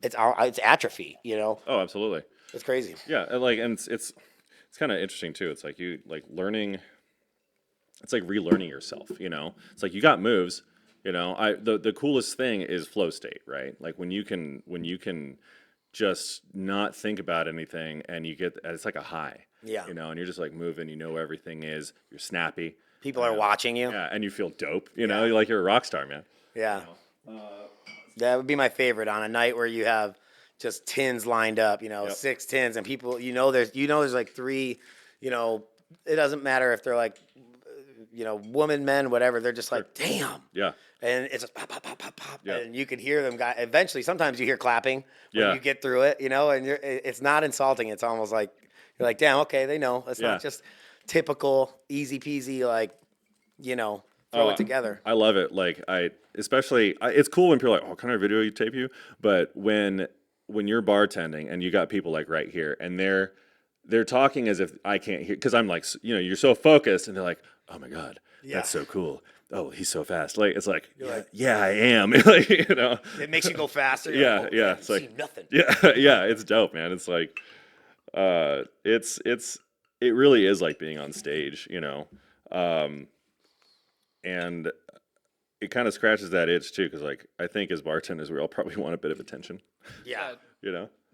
it's atrophy, Oh, absolutely. It's crazy. Yeah, and it's kind of interesting too. It's like you like learning. It's like relearning yourself. It's like you got moves. The coolest thing is flow state, right? Like when you can just not think about anything, and it's like a high. Yeah. And you're just like moving. Everything is. You're snappy. People are watching you. Yeah, and you feel dope. You're like you're a rock star, man. Yeah. That would be my favorite on a night where you have just tins lined up, 6 tins, and people, there's like 3, it doesn't matter if they're like, woman, men, whatever. They're just like, damn. Yeah. And it's just pop, pop, pop, pop, pop. Yeah. And you can hear them eventually, sometimes you hear clapping when you get through it, and it's not insulting. It's almost like, you're like, damn, okay, they know. It's not just typical, easy peasy, like, throw it together. I love it. Like it's cool when people are like, oh, can I video tape you? But when you're bartending and you got people like right here and they're talking as if I can't hear, because I'm like, you're so focused, and they're like, oh my God, that's so cool. Oh, he's so fast. Like, it's like, yeah, I am. Like, It makes you go faster. Yeah, like, yeah. It's like nothing. Yeah, it's dope, man. It's like, it really is like being on stage, and it kind of scratches that itch too, because like I think as bartenders we all probably want a bit of attention. Yeah.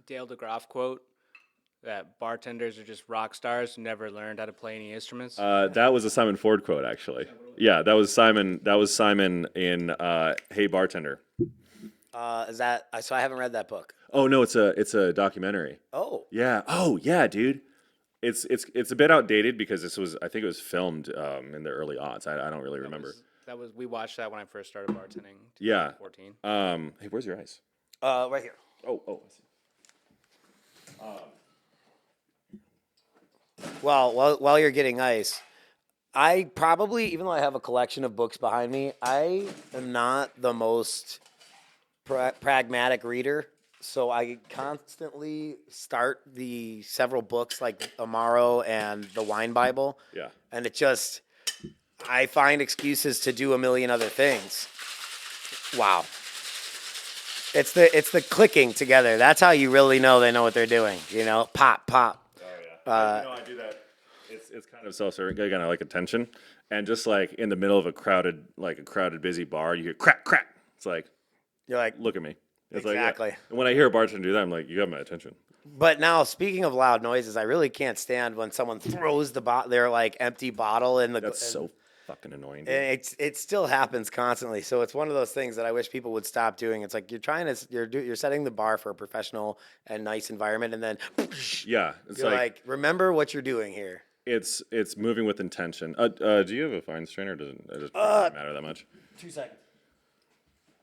Dale DeGroff quote that bartenders are just rock stars who never learned how to play any instruments. That was a Simon Ford quote, actually. Yeah, that was Simon. That was Simon in Hey Bartender. Is that? So I haven't read that book. Oh no, it's a documentary. Oh. Yeah. Oh yeah, dude. It's a bit outdated because I think it was filmed in the early aughts. I don't really remember. We watched that when I first started bartending. Yeah. 2014. Hey, where's your ice? Right here. Oh, I see. Well, while you're getting ice, I probably, even though I have a collection of books behind me, I am not the most pragmatic reader, so I constantly start the several books like Amaro and the Wine Bible. Yeah. And I find excuses to do a million other things. Wow. It's the clicking together. That's how you really know they know what they're doing. Pop, pop. Oh yeah. I do that. It's kind of self-serving. Again, I like attention, and just like in the middle of a crowded busy bar, you hear crack crack. It's like, You're like, look at me. It's exactly. Like, yeah. And when I hear a bartender do that, I'm like, you got my attention. But now, speaking of loud noises, I really can't stand when someone throws their like empty bottle in the. That's so fucking annoying. And it still happens constantly. So it's one of those things that I wish people would stop doing. It's like you're setting the bar for a professional and nice environment, and then Yeah, it's you're like, remember what you're doing here. It's moving with intention. Do you have a fine strainer? Does it just doesn't matter that much? 2 seconds.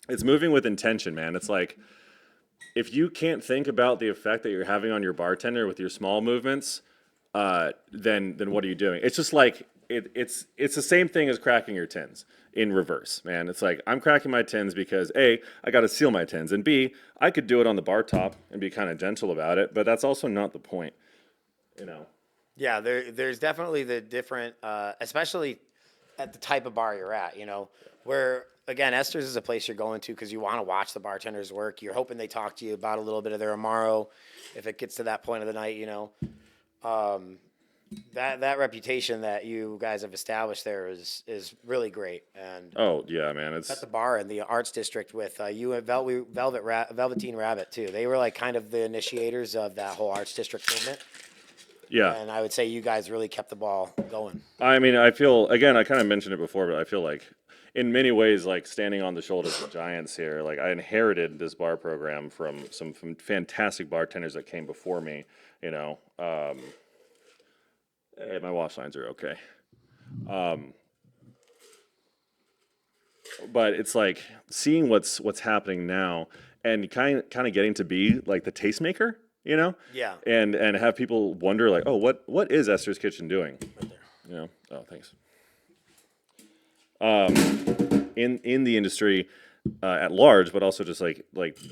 It's moving with intention, man. It's like if you can't think about the effect that you're having on your bartender with your small movements, then what are you doing? It's just like it's the same thing as cracking your tins in reverse, man. It's like I'm cracking my tins because A, I got to seal my tins, and B, I could do it on the bar top and be kind of gentle about it, but that's also not the point, Yeah, there's definitely the different, especially at the type of bar you're at, where, again, Esther's is a place you're going to because you want to watch the bartenders work. You're hoping they talk to you about a little bit of their Amaro if it gets to that point of the night, That reputation that you guys have established there is really great. And Oh yeah, man. at the bar in the Arts District with you and Velveteen Rabbit, too. They were like kind of the initiators of that whole Arts District movement. Yeah. And I would say you guys really kept the ball going. I mean, I feel, again, I kind of mentioned it before, but I feel like in many ways, like standing on the shoulders of giants here, like I inherited this bar program from some fantastic bartenders that came before me, Hey, my wash lines are okay. But it's like seeing what's happening now and kind of getting to be like the tastemaker, Yeah. and have people wonder like, oh, what is Esther's Kitchen doing? Oh, thanks. In the industry at large, but also just like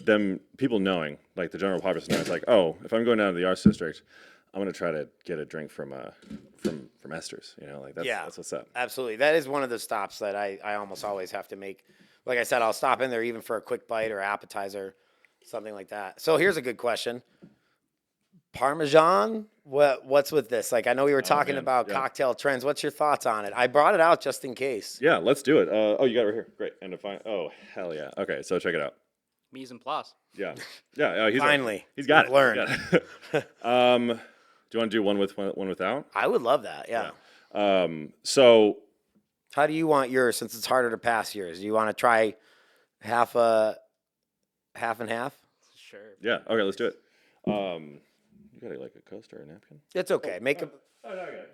them people knowing, like the general populace knowing, it's like, oh, if I'm going down to the Arts District, I'm gonna try to get a drink from Esther's. That's what's up. Absolutely. That is one of the stops that I almost always have to make. Like I said, I'll stop in there even for a quick bite or appetizer, something like that. So here's a good question. Parmesan, what's with this? Like, I know we were talking about cocktail trends. What's your thoughts on it? I brought it out just in case. Yeah, let's do it. Oh, you got it right here. Great. And to find. Oh, hell yeah. Okay, so check it out. Mise en place. Yeah. Finally, he's got it. Learned. Do you want to do one with one without? I would love that. Yeah. So. How do you want yours? Since it's harder to pass yours, do you want to try half and half? Sure. Yeah. Okay. Let's do it. You got like a coaster or a napkin? It's okay. Make it.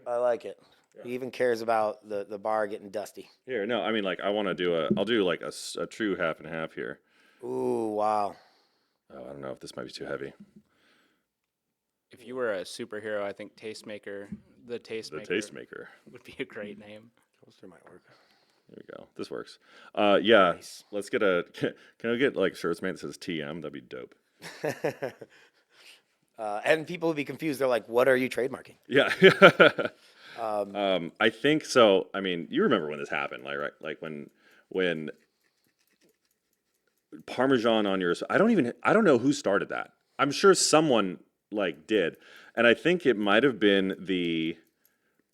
I like it. Yeah. He even cares about the bar getting dusty. Here, no, I mean like I want to do I'll do like a true half and half here. Ooh, wow. Oh, I don't know if this might be too heavy. If you were a superhero, I think Tastemaker, the Tastemaker would be a great name. Coaster might work. Here we go. This works. Yeah. Nice. Let's get can I get like shirts made that says TM? That'd be dope. And people would be confused. They're like, what are you trademarking? Yeah. I think so. I mean, you remember when this happened, like, right? Like when Parmesan on yours. I don't know who started that. I'm sure someone like did. And I think it might have been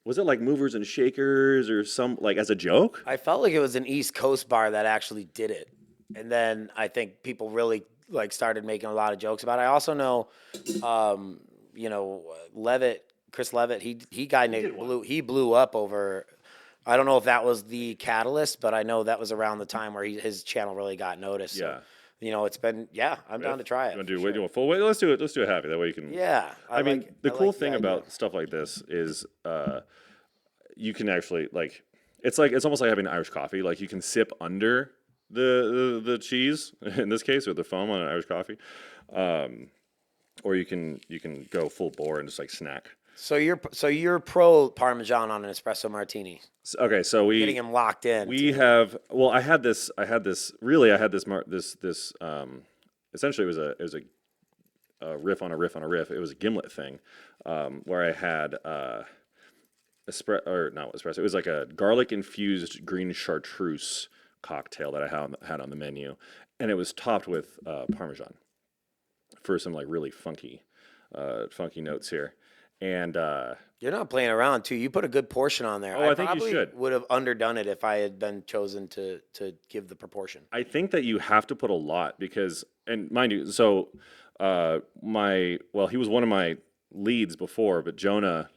was it like Movers and Shakers or some, like as a joke? I felt like it was an East Coast bar that actually did it. And then I think people really like started making a lot of jokes about it. I also know, Chris Levitt, he blew up over, I don't know if that was the catalyst, but I know that was around the time where his channel really got noticed. Yeah. So, it's been, I'm down to try it. You want to do you want full weight? Let's do it. Let's do it happy. That way you can. Yeah. I mean, the cool thing about stuff like this is you can actually it's almost like having Irish coffee. Like you can sip under the cheese in this case, or the foam on an Irish coffee, or you can go full bore and just like snack. So you're pro Parmesan on an espresso martini, Okay, so getting him locked in. we have well, really I had this essentially it was a riff on a riff on a riff. It was a gimlet thing, where I had or not espresso. It was like a garlic infused green chartreuse cocktail that I had on the menu, and it was topped with Parmesan for some like really funky notes here. And You're not playing around, too. You put a good portion on there. I think you probably should. would have underdone it if I had been chosen to give the proportion. I think that you have to put a lot because, and mind you, so he was one of my leads before, but Jonah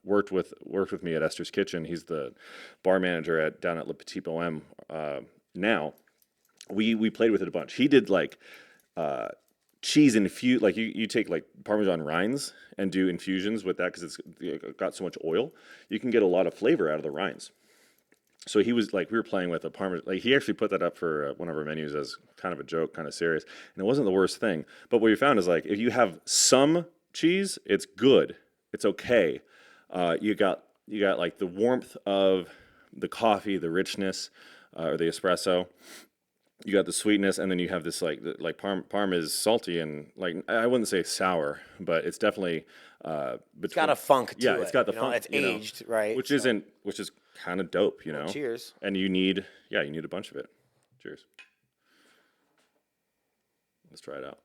worked with me at Esther's Kitchen. He's the bar manager down at Le Petit Bohème. Now, we played with it a bunch. He did like cheese infused, like you take like Parmesan rinds and do infusions with that because it's got so much oil. You can get a lot of flavor out of the rinds. So he was like, we were playing with a Parmesan, like he actually put that up for one of our menus as kind of a joke, kind of serious. And it wasn't the worst thing. But what we found is like, if you have some cheese, it's good. It's okay. You got like the warmth of the coffee, the richness, or the espresso. You got the sweetness, and then you have this like Parm is salty and like I wouldn't say sour, but it's definitely It's got a funk to it. Yeah, it's got the funk. It's aged, right? Which is kind of dope, you know. Cheers. And you need a bunch of it. Cheers. Let's try it out.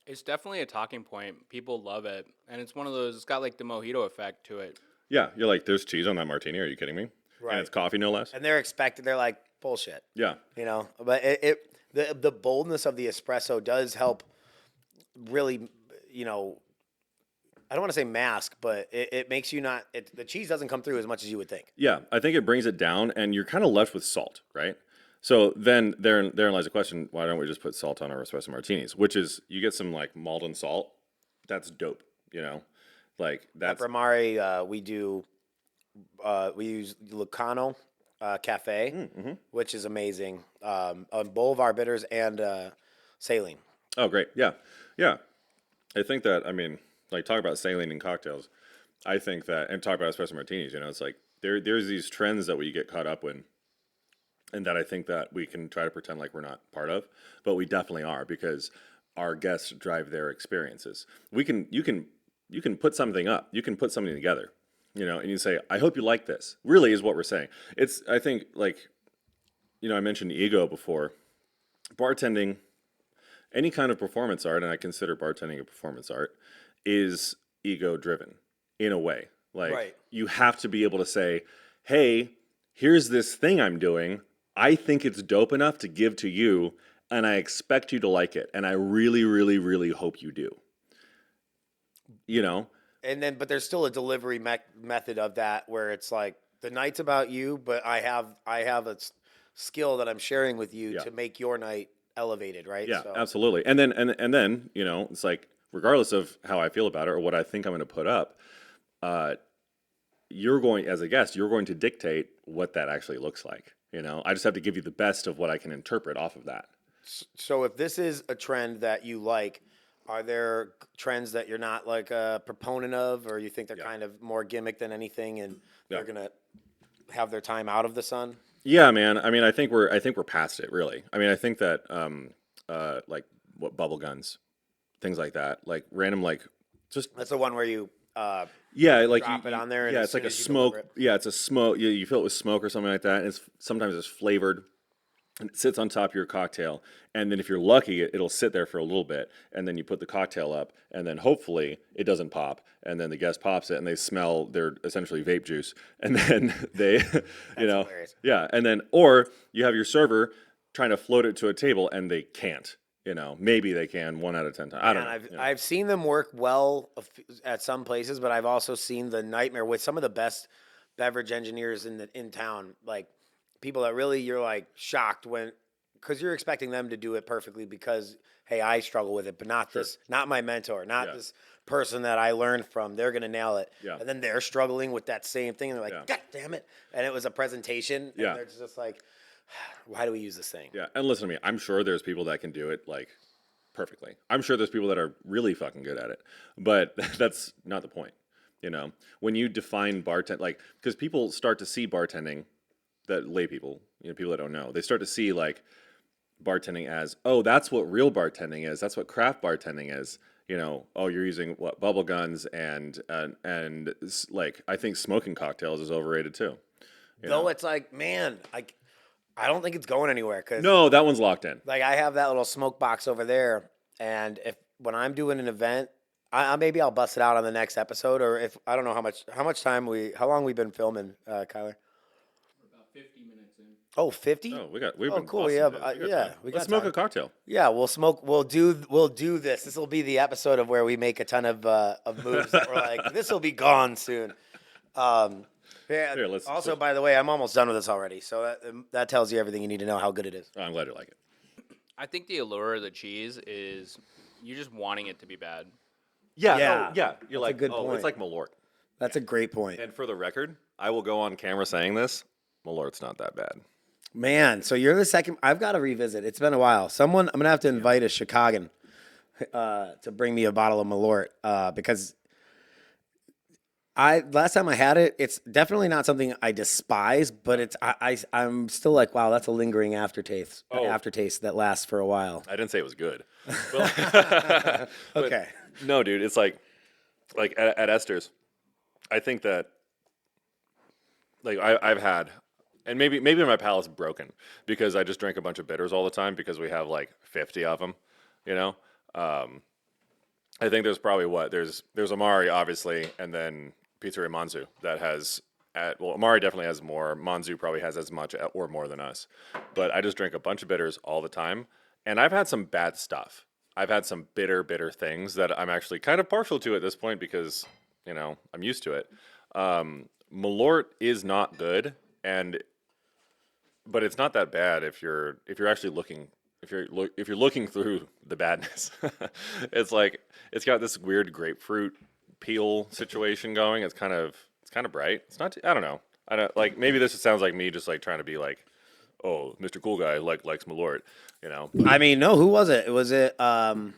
It's definitely a talking point. People love it, and it's one of those. It's got like the mojito effect to it. Yeah, you're like, there's cheese on that martini. Are you kidding me? Right. And it's coffee, no less. And they're like, bullshit. Yeah. But the boldness of the espresso does help really, I don't want to say mask, but it makes you not, the cheese doesn't come through as much as you would think. Yeah, I think it brings it down, and you're kind of left with salt, right? So then therein lies the question: why don't we just put salt on our espresso martinis? Which is, you get some like Malden salt, that's dope, like that's. At Bramari, we use Lucano Cafe, which is amazing, on Boulevard Bitters and Saline. Oh, great! Yeah. I think that like talk about saline in cocktails. I think that, and talk about espresso martinis. It's like there's these trends that we get caught up in, and that I think that we can try to pretend like we're not part of, but we definitely are because our guests drive their experiences. You can put something up, you can put something together, and you say, I hope you like this. Really is what we're saying. I think like, I mentioned ego before. Bartending, any kind of performance art, and I consider bartending a performance art, is ego driven in a way. Like Right. You have to be able to say, hey, here's this thing I'm doing. I think it's dope enough to give to you, and I expect you to like it. And I really, really, really hope you do. And then, but there's still a delivery method of that where it's like the night's about you, but I have a skill that I'm sharing with you to make your night elevated, right? Yeah, So, absolutely. And then it's like, regardless of how I feel about it or what I think I'm going to put up, as a guest, you're going to dictate what that actually looks like. I just have to give you the best of what I can interpret off of that. So if this is a trend that you like, are there trends that you're not like a proponent of, or you think they're kind of more gimmick than anything, and they're gonna have their time out of the sun? Yeah, man. I think we're past it, really. I think that like what bubble guns, things like that, like random, like just That's the one where you like drop it on there. And yeah, as it's like soon a as you deliver smoke. it- Yeah, it's a smoke. You fill it with smoke or something like that, and sometimes it's flavored. And it sits on top of your cocktail, and then if you're lucky, it'll sit there for a little bit, and then you put the cocktail up, and then hopefully it doesn't pop, and then the guest pops it, and they smell their essentially vape juice, and then they, hilarious. yeah, and then or you have your server trying to float it to a table, and they can't, maybe they can 1 out of 10 times. I don't know. I've seen them work well at some places, but I've also seen the nightmare with some of the best beverage engineers in town, like people that really you're like shocked because you're expecting them to do it perfectly because, hey, I struggle with it, but not not my mentor, not this person that I learned from. They're going to nail it. Yeah. And then they're struggling with that same thing. And they're like, God damn it. And it was a presentation. And they're just like, why do we use this thing? Yeah, and listen to me. I'm sure there's people that can do it like perfectly. I'm sure there's people that are really fucking good at it, but that's not the point. You know, when you define bartend, like, because people start to see bartending, that lay people, you know, people that don't know, they start to see like bartending as, oh, that's what real bartending is. That's what craft bartending is. You know, oh, you're using what, bubble guns and like, I think smoking cocktails is overrated too. Though it's like, man, I don't think it's going anywhere because No, that one's locked in. like I have that little smoke box over there, and if when I'm doing an event, maybe I'll bust it out on the next episode, or if I don't know how long we've been filming, Kyler. About 50 minutes in. Oh, 50? Oh, we've been cool. awesome, Yeah, dude. We got time. we got Let's smoke time. a cocktail. Yeah, we'll smoke. We'll do this. This will be the episode of where we make a ton of moves that we're like, this will be gone soon. Yeah. Here, let's also, switch. by the way, I'm almost done with this already, so that tells you everything you need to know how good it is. Oh, I'm glad you like it. I think the allure of the cheese is you just wanting it to be bad. Yeah, Yeah. yeah. You're That's like, a good oh, point. it's like Malort. That's a great point, And for the record, I will go on camera saying this. Malort's not that bad. man. So you're the second. I've got to revisit. It's been a while. I'm gonna have to invite a Chicagan to bring me a bottle of Malort because last time I had it, it's definitely not something I despise, but I'm still like, wow, that's a lingering aftertaste that lasts for a while. I didn't say it was good. But, Okay. No, dude, it's like at Esther's, I think that like I've had, and maybe my palate's broken because I just drink a bunch of bitters all the time because we have like 50 of them, you know. I think there's probably there's Amari obviously, and then Pizzeria Manzu that has Amari definitely has more. Manzu probably has as much or more than us, but I just drink a bunch of bitters all the time, and I've had some bad stuff. I've had some bitter things that I'm actually kind of partial to at this point because, you know, I'm used to it. Malort is not good, but it's not that bad if you're actually looking if you're looking through the badness. It's like it's got this weird grapefruit peel situation going. It's kind of bright. It's not. I don't know. I don't like. Maybe this sounds like me just like trying to be like, oh, Mr. Cool Guy likes Malort, you know. But, I mean, no, who was it? Was it Adam?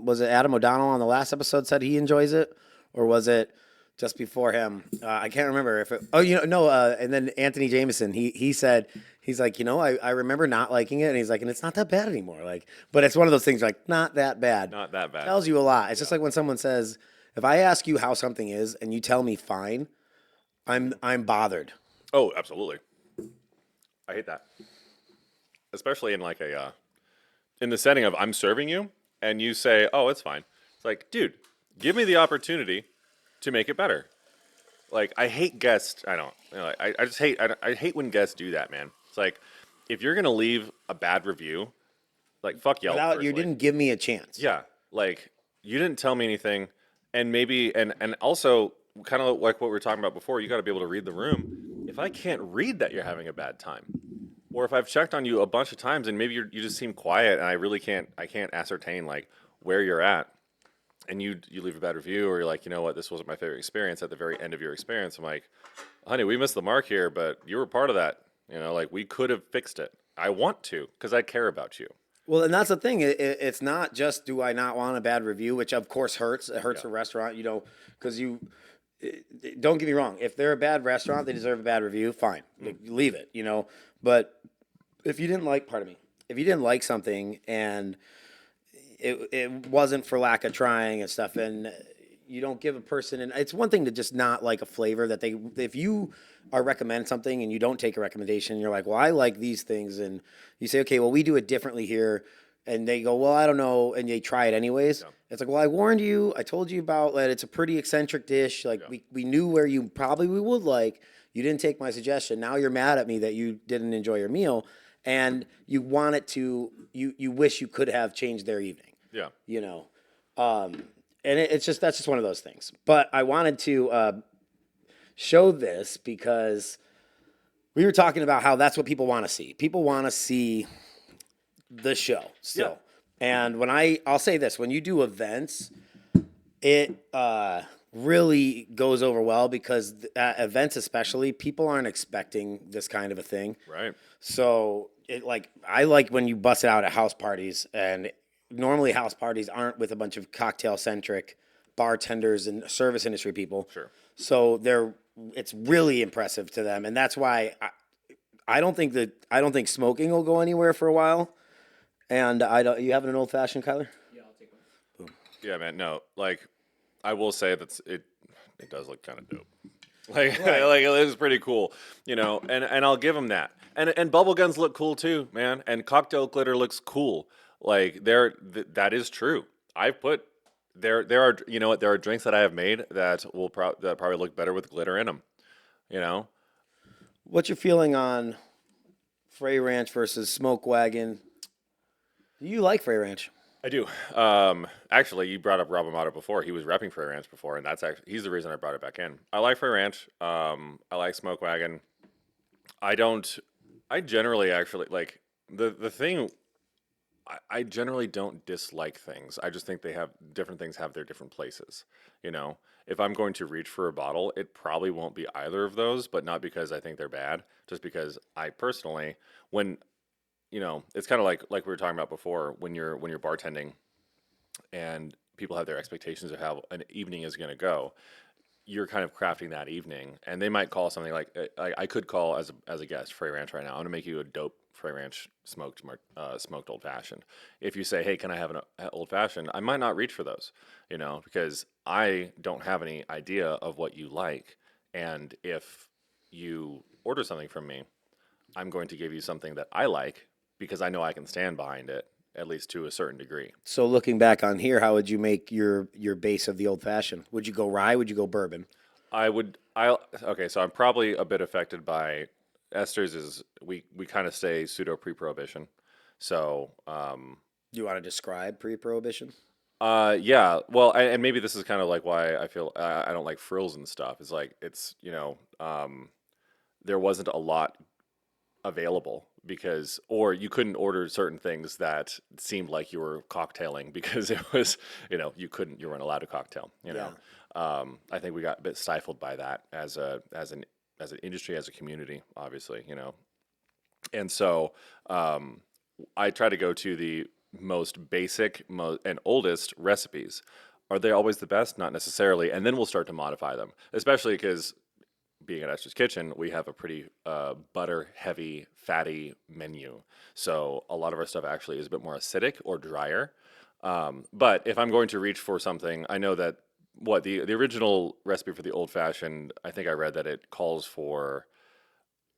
Was it Adam O'Donnell on the last episode said he enjoys it, or was it just before him? I can't remember if it. Oh, you know, no. And then Anthony Jameson, he said he's like, you know, I remember not liking it, and he's like, and it's not that bad anymore. Like, but it's one of those things like not that bad. Not that bad. Tells you a lot. It's just like when someone says, if I ask you how something is and you tell me fine, I'm bothered. Oh, absolutely. I hate that, especially in like in the setting of I'm serving you and you say, "Oh, it's fine." It's like, dude, give me the opportunity to make it better. Like, I hate guests. I don't. You know, I just hate. I hate when guests do that, man. It's like if you're gonna leave a bad review, like fuck Yelp. You firstly. didn't give me a chance. Yeah, like you didn't tell me anything, and maybe and also kind of like what we were talking about before. You got to be able to read the room. If I can't read that you're having a bad time, or if I've checked on you a bunch of times and maybe you just seem quiet and I can't ascertain like where you're at, and you leave a bad review or you're like, you know what, this wasn't my favorite experience at the very end of your experience. I'm like, honey, we missed the mark here, but you were part of that. You know, like we could have fixed it. I want to because I care about you. Well, and that's the thing. It's not just do I not want a bad review, which of course hurts. It hurts a restaurant, you know, because don't get me wrong. If they're a bad restaurant, they deserve a bad review. Fine, leave it, you know. But if you didn't like, if you didn't like something and it wasn't for lack of trying and stuff, and you don't give a person, and it's one thing to just not like a flavor that if you are recommend something and you don't take a recommendation, you're like, well, I like these things, and you say, okay, well, we do it differently here. And they go, well, I don't know, and they try it anyways. Yeah. It's like, well, I warned you. I told you about that. It's a pretty eccentric dish. Like we knew where you probably would like. You didn't take my suggestion. Now you're mad at me that you didn't enjoy your meal, and you want it to. You wish you could have changed their evening. Yeah. You know, and that's just one of those things. But I wanted to show this because we were talking about how that's what people want to see. People want to see the show still. Yeah. And I'll say this, when you do events, it really goes over well because at events especially, people aren't expecting this kind of a thing. Right. So I like when you bust it out at house parties and normally house parties aren't with a bunch of cocktail centric bartenders and service industry people. Sure. So it's really impressive to them, and that's why I don't think smoking will go anywhere for a while. And I don't. You having an old fashioned, Kyler? Yeah, I'll take one. Yeah, man. No, like I will say it does look kind of dope. Like Right. like it is pretty cool, and I'll give them that. And bubble guns look cool too, man. And cocktail glitter looks cool. Like that is true. I've put there are there are drinks that I have made that that probably look better with glitter in them. You know. What's your feeling on Frey Ranch versus Smoke Wagon? Do you like Frey Ranch? I do. Actually, you brought up Rob Amaro before. He was repping Frey Ranch before, and he's the reason I brought it back in. I like Frey Ranch. I like Smoke Wagon. I generally actually like the thing. I generally don't dislike things. I just think different things have their different places. If I'm going to reach for a bottle, it probably won't be either of those, but not because I think they're bad, just because I personally, when it's kind of like we were talking about before when you're bartending and people have their expectations of how an evening is going to go. You're kind of crafting that evening, and they might call something like I could call as a guest Frey Ranch right now. I'm going to make you a dope Frey Ranch smoked old fashioned. If you say, hey, can I have an old fashioned? I might not reach for those, because I don't have any idea of what you like, and if you order something from me, I'm going to give you something that I like because I know I can stand behind it, at least to a certain degree. So looking back on here, how would you make your base of the old fashioned? Would you go rye? Would you go bourbon? Okay, so I'm probably a bit affected by Esther's is we kind of stay pseudo pre-prohibition. So, Do you want to describe pre-prohibition? yeah, well, and maybe this is kind of like why I feel I don't like frills and stuff. It's like there wasn't a lot available or you couldn't order certain things that seemed like you were cocktailing because it was, you weren't allowed to cocktail, I think we got a bit stifled by that as an industry, as a community, obviously, and so, I try to go to the most basic and oldest recipes. Are they always the best? Not necessarily. And then we'll start to modify them, especially because being at Esther's Kitchen, we have a pretty butter-heavy, fatty menu. So a lot of our stuff actually is a bit more acidic or drier. But if I'm going to reach for something, I know that the original recipe for the old-fashioned, I think I read that it calls for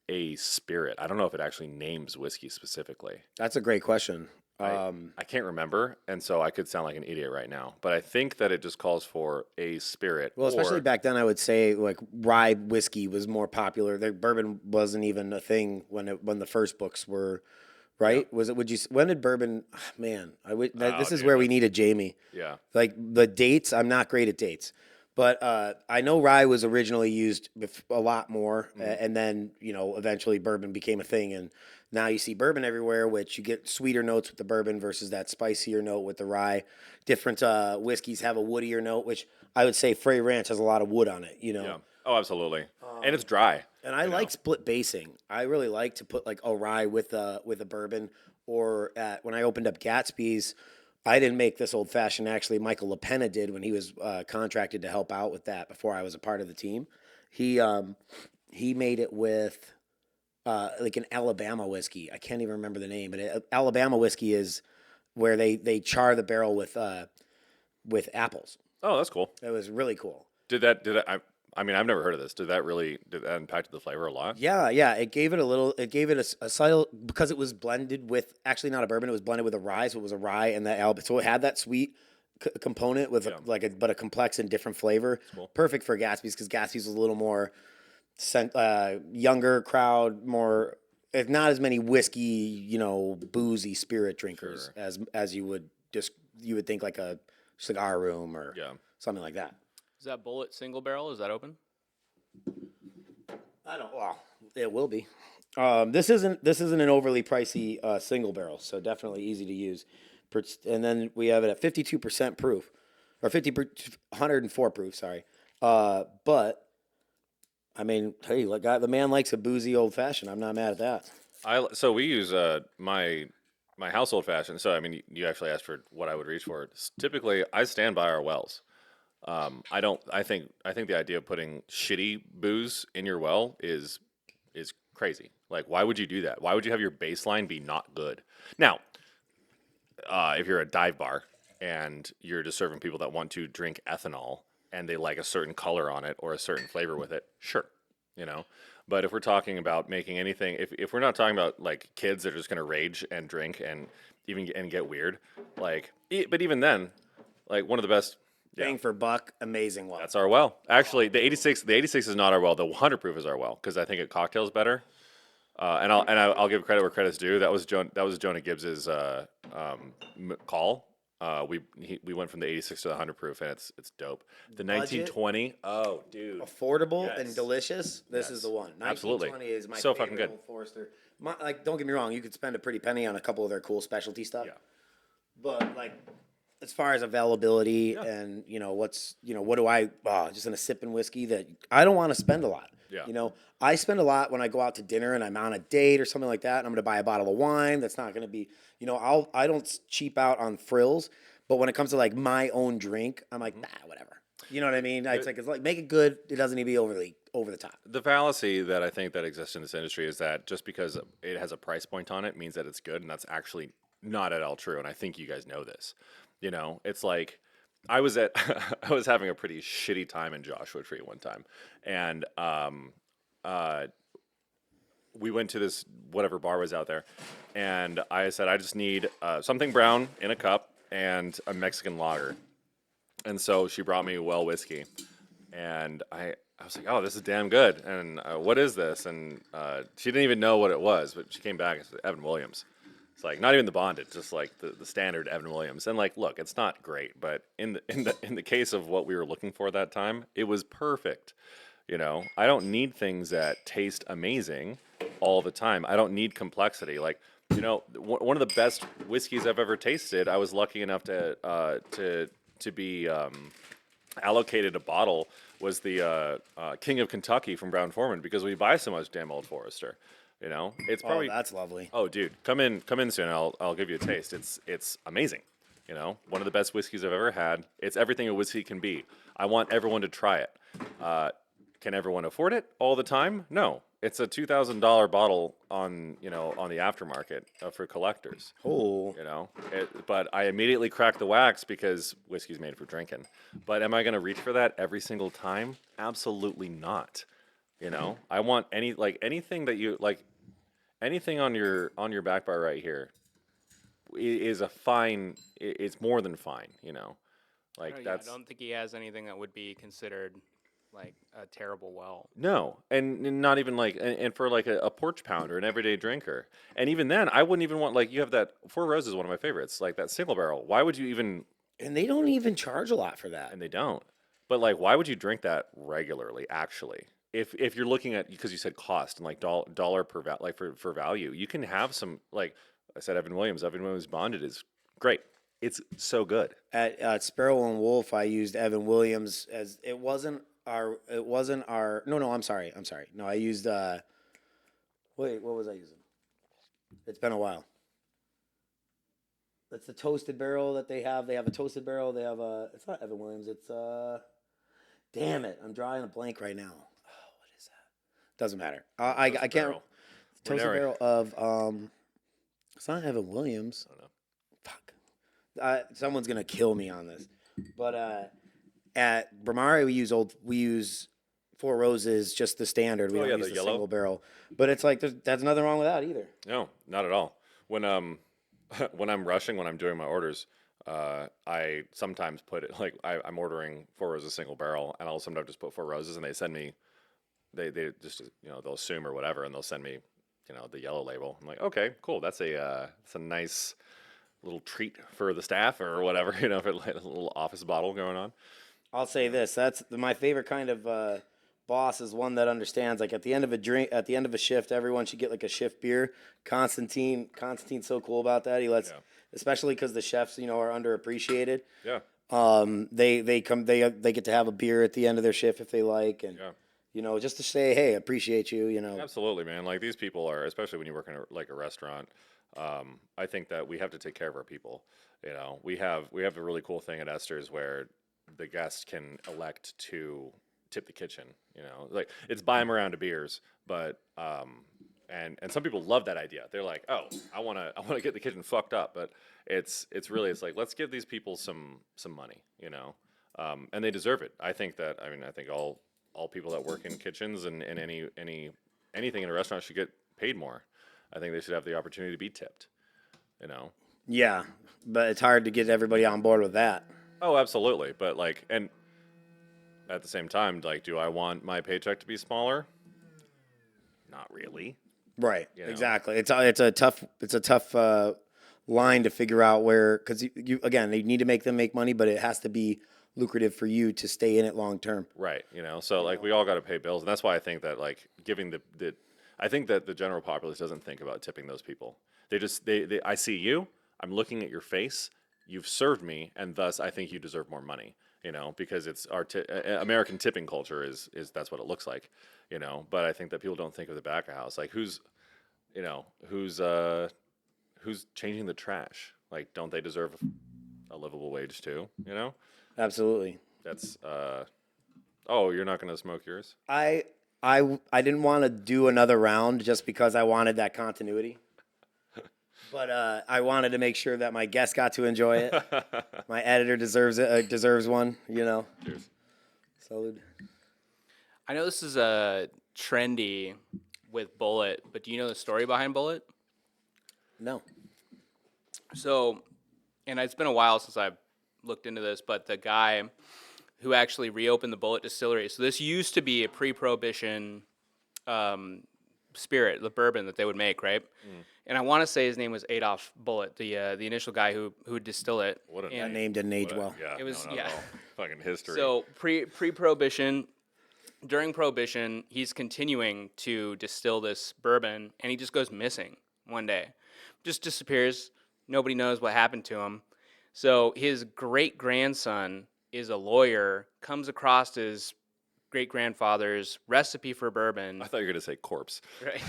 a spirit. I don't know if it actually names whiskey specifically. That's a great question. I can't remember, and so I could sound like an idiot right now. But I think that it just calls for a spirit. Well, especially back then, I would say like rye whiskey was more popular. Bourbon wasn't even a thing when the first books were, right? Yeah. Was it? When did bourbon? Oh, man, this is where we need a Jamie. Yeah. Like the dates, I'm not great at dates, but I know rye was originally used a lot more, and then eventually bourbon became a thing, and now you see bourbon everywhere, which you get sweeter notes with the bourbon versus that spicier note with the rye. Different whiskeys have a woodier note, which I would say Frey Ranch has a lot of wood on it. Yeah. Oh, absolutely. And it's dry. And I like split basing. I really like to put like a rye with a bourbon. Or when I opened up Gatsby's, I didn't make this old fashioned. Actually, Michael LaPenna did when he was contracted to help out with that before I was a part of the team. He made it with like an Alabama whiskey. I can't even remember the name, but Alabama whiskey is where they char the barrel with apples. Oh, that's cool. It was really cool. I mean, I've never heard of this. Did that impact the flavor a lot? Yeah. It gave it a subtle, because it was blended with, actually not a bourbon, it was blended with a rye, so it was a rye and that so it had that sweet component with but a complex and different flavor. Cool. Perfect for Gatsby's, because Gatsby's was a little more younger crowd, more, if not as many whiskey, boozy spirit drinkers as you would think like a cigar room or something like that. Is that Bulleit single barrel? Is that open? I don't. Well, it will be. This isn't an overly pricey single barrel, so definitely easy to use. And then we have it at 52% proof, or 104 proof. Sorry, but I mean, hey, the man likes a boozy old fashioned. I'm not mad at that. So we use my my household fashion. So I mean, you actually asked for what I would reach for. Typically, I stand by our wells. I don't. I think the idea of putting shitty booze in your well is crazy. Like, why would you do that? Why would you have your baseline be not good? Now, if you're a dive bar and you're just serving people that want to drink ethanol and they like a certain color on it or a certain flavor with it, sure, you know. But if we're talking about making anything, if we're not talking about like kids that are just gonna rage and drink and and get weird, like, but even then, like one of the best. Yeah, Bang for buck, amazing well. that's our well. Actually, the 86 is not our well. The 100 proof is our well because I think it cocktails better. I'll give credit where credit's due. That was Jonah Gibbs's call. We went from the 86 to the 100 proof, and it's dope. The Budget? 1920, oh dude, Affordable Yes. and delicious. This is the one. Absolutely. 1920 is my So favorite fucking good. Old Forester. Like, don't get me wrong, you could spend a pretty penny on a couple of their cool specialty stuff. Yeah. But like, as far as availability and what do I just in a sipping whiskey that I don't want to spend a lot. Yeah. I spend a lot when I go out to dinner and I'm on a date or something like that, and I'm going to buy a bottle of wine. That's not going to be, I don't cheap out on frills, but when it comes to like my own drink, I'm like, whatever. You know what I mean? It's like make it good. It doesn't need to be over the top. The fallacy that I think that exists in this industry is that just because it has a price point on it means that it's good, and that's actually not at all true. And I think you guys know this. It's like I was having a pretty shitty time in Joshua Tree one time, and we went to this whatever bar was out there, and I said I just need something brown in a cup and a Mexican lager, and so she brought me well whiskey, and I was like, oh, this is damn good, and what is this? And she didn't even know what it was, but she came back and said Evan Williams. It's like not even the bonded, just like the standard Evan Williams. And like, look, it's not great, but in the case of what we were looking for that time, it was perfect. I don't need things that taste amazing all the time. I don't need complexity. Like, one of the best whiskeys I've ever tasted. I was lucky enough to be allocated a bottle. Was the King of Kentucky from Brown Forman because we buy so much damn Old Forester. It's probably that's lovely. Oh, dude, come in soon. I'll give you a taste. It's amazing. One of the best whiskeys I've ever had. It's everything a whiskey can be. I want everyone to try it. Can everyone afford it all the time? No. It's a $2,000 bottle on the aftermarket for collectors. Oh. But I immediately cracked the wax because whiskey's made for drinking. But am I going to reach for that every single time? Absolutely not. I want anything that you like. Anything on your back bar right here is a fine. It's more than fine. I don't think he has anything that would be considered like a terrible well. No, and not even like and for like a porch pounder, an everyday drinker, and even then, I wouldn't even want like you have that Four Roses, one of my favorites, like that single barrel. Why would you even? And they don't even charge a lot for that. And they don't. But like, why would you drink that regularly? Actually, if you're looking at because you said cost and like dollar per for value, you can have some like I said Evan Williams Bonded is great. It's so good. At Sparrow and Wolf, I used Evan Williams as it wasn't our. No, I'm sorry. No, I used. Wait, what was I using? It's been a while. That's the toasted barrel that they have. They have a toasted barrel. They have a. It's not Evan Williams. It's Damn it! I'm drawing a blank right now. Oh, what is that? Doesn't matter. I can't. Barrel. Toasted barrel of It's not Evan Williams. I don't know. Fuck. Someone's gonna kill me on this. But at Bramari we use Four Roses, just the standard. We don't use the yellow single barrel. But it's like there's nothing wrong with that either. No, not at all. When when I'm rushing, when I'm doing my orders, I sometimes put it like I'm ordering Four Roses single barrel, and I'll sometimes just put Four Roses, and they send me, they just they'll assume or whatever, and they'll send me the yellow label. I'm like, okay, cool, that's a nice little treat for the staff or whatever, for like a little office bottle going on. I'll say this: that's my favorite kind of boss is one that understands. Like at the end of a shift, everyone should get like a shift beer. Constantine's so cool about that. He lets, especially because the chefs, are underappreciated. Yeah. They get to have a beer at the end of their shift if they like, and just to say, hey, I appreciate you. Absolutely, man. Like these people are, especially when you work in a restaurant. I think that we have to take care of our people. You know, we have a really cool thing at Esther's where the guest can elect to tip the kitchen. You know, like it's buy them a round of beers, but and some people love that idea. They're like, oh, I wanna get the kitchen fucked up, but it's really it's like let's give these people some money. You know, and they deserve it. I think that I think all people that work in kitchens and anything in a restaurant should get paid more. I think they should have the opportunity to be tipped. You know. Yeah, but it's hard to get everybody on board with that. Oh, absolutely. But like, and at the same time, like, do I want my paycheck to be smaller? Not really. Right. You know? Exactly. It's a tough line to figure out where, because you again, they need to make them make money, but it has to be lucrative for you to stay in it long term. Right. You know, so like we all got to pay bills, and that's why I think that like giving the I think that the general populace doesn't think about tipping those people. They just they I see you, I'm looking at your face, you've served me, and thus I think you deserve more money. You know, because it's our American tipping culture is that's what it looks like. You know, but I think that people don't think of the back of house, like who's changing the trash? Like, don't they deserve a livable wage too? You know. Absolutely. That's oh, you're not gonna smoke yours? I didn't want to do another round just because I wanted that continuity. But I wanted to make sure that my guest got to enjoy it. My editor deserves one, you know. Cheers. Salud. I know this is trendy with Bulleit, but do you know the story behind Bulleit? No. So, and it's been a while since I've looked into this, but the guy who actually reopened the Bulleit distillery. So this used to be a pre-prohibition spirit, the bourbon that they would make, right? And I want to say his name was Adolf Bulleit, the initial guy who would distill it. What a That name. name didn't age What a- well. Yeah, It was- no, yeah. no. Fucking history. So pre-prohibition, during prohibition, he's continuing to distill this bourbon, and he just goes missing one day, just disappears. Nobody knows what happened to him. So his great grandson is a lawyer, comes across his great grandfather's recipe for bourbon. I thought you were gonna say corpse. Right.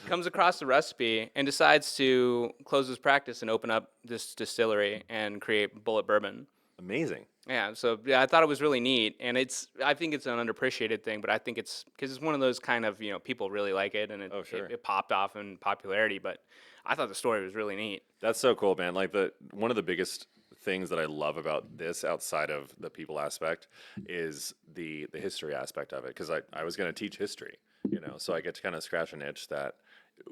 Comes across the recipe and decides to close his practice and open up this distillery and create Bulleit bourbon. Amazing. Yeah, so yeah, I thought it was really neat, and I think it's an underappreciated thing, but I think it's because it's one of those kind of people really like it, and Oh, sure. it popped off in popularity. But I thought the story was really neat. That's so cool, man. Like one of the biggest things that I love about this outside of the people aspect is the history aspect of it. Because I was going to teach history, so I get to kind of scratch an itch that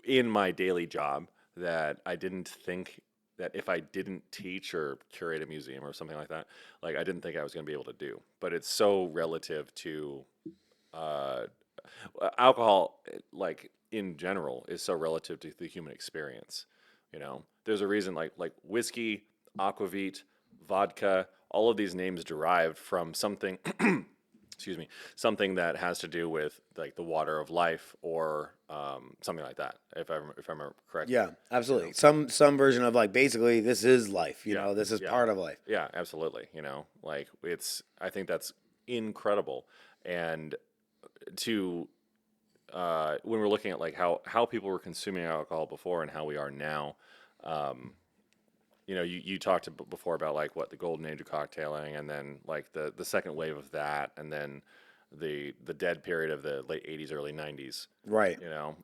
in my daily job that I didn't think that if I didn't teach or curate a museum or something like that, like I didn't think I was going to be able to do. But it's so relative to alcohol, like in general, is so relative to the human experience. There's a reason like whiskey, aquavit, vodka, all of these names derived from something. Excuse me, something that has to do with like the water of life or something like that. If I remember correctly. Yeah, absolutely. Some version of like basically this is life. This is part of life. Yeah, absolutely. Like I think that's incredible. And to when we're looking at like how people were consuming alcohol before and how we are now, you talked before about like what the golden age of cocktailing, and then like the second wave of that, and then the dead period of the late 80s, early 90s. Right.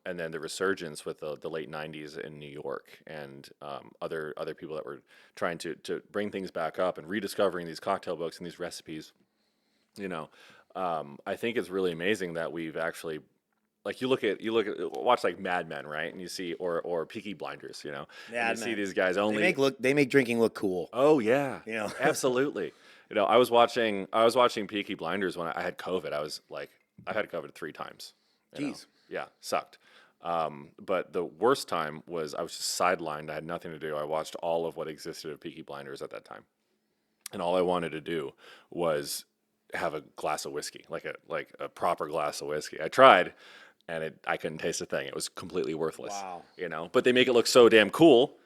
And then the resurgence with the late 90s in New York and other people that were trying to bring things back up and rediscovering these cocktail books and these recipes. I think it's really amazing that we've actually, like you look at watch like Mad Men, right? And you see or Peaky Blinders, and you see these guys only They make drinking look cool. Oh yeah, absolutely. I was watching Peaky Blinders when I had COVID. I've had COVID 3 times. Jeez. Yeah, sucked. But the worst time was I was just sidelined. I had nothing to do. I watched all of what existed of Peaky Blinders at that time, and all I wanted to do was have a glass of whiskey, like a proper glass of whiskey. I tried, and I couldn't taste a thing. It was completely worthless. Wow. But they make it look so damn cool.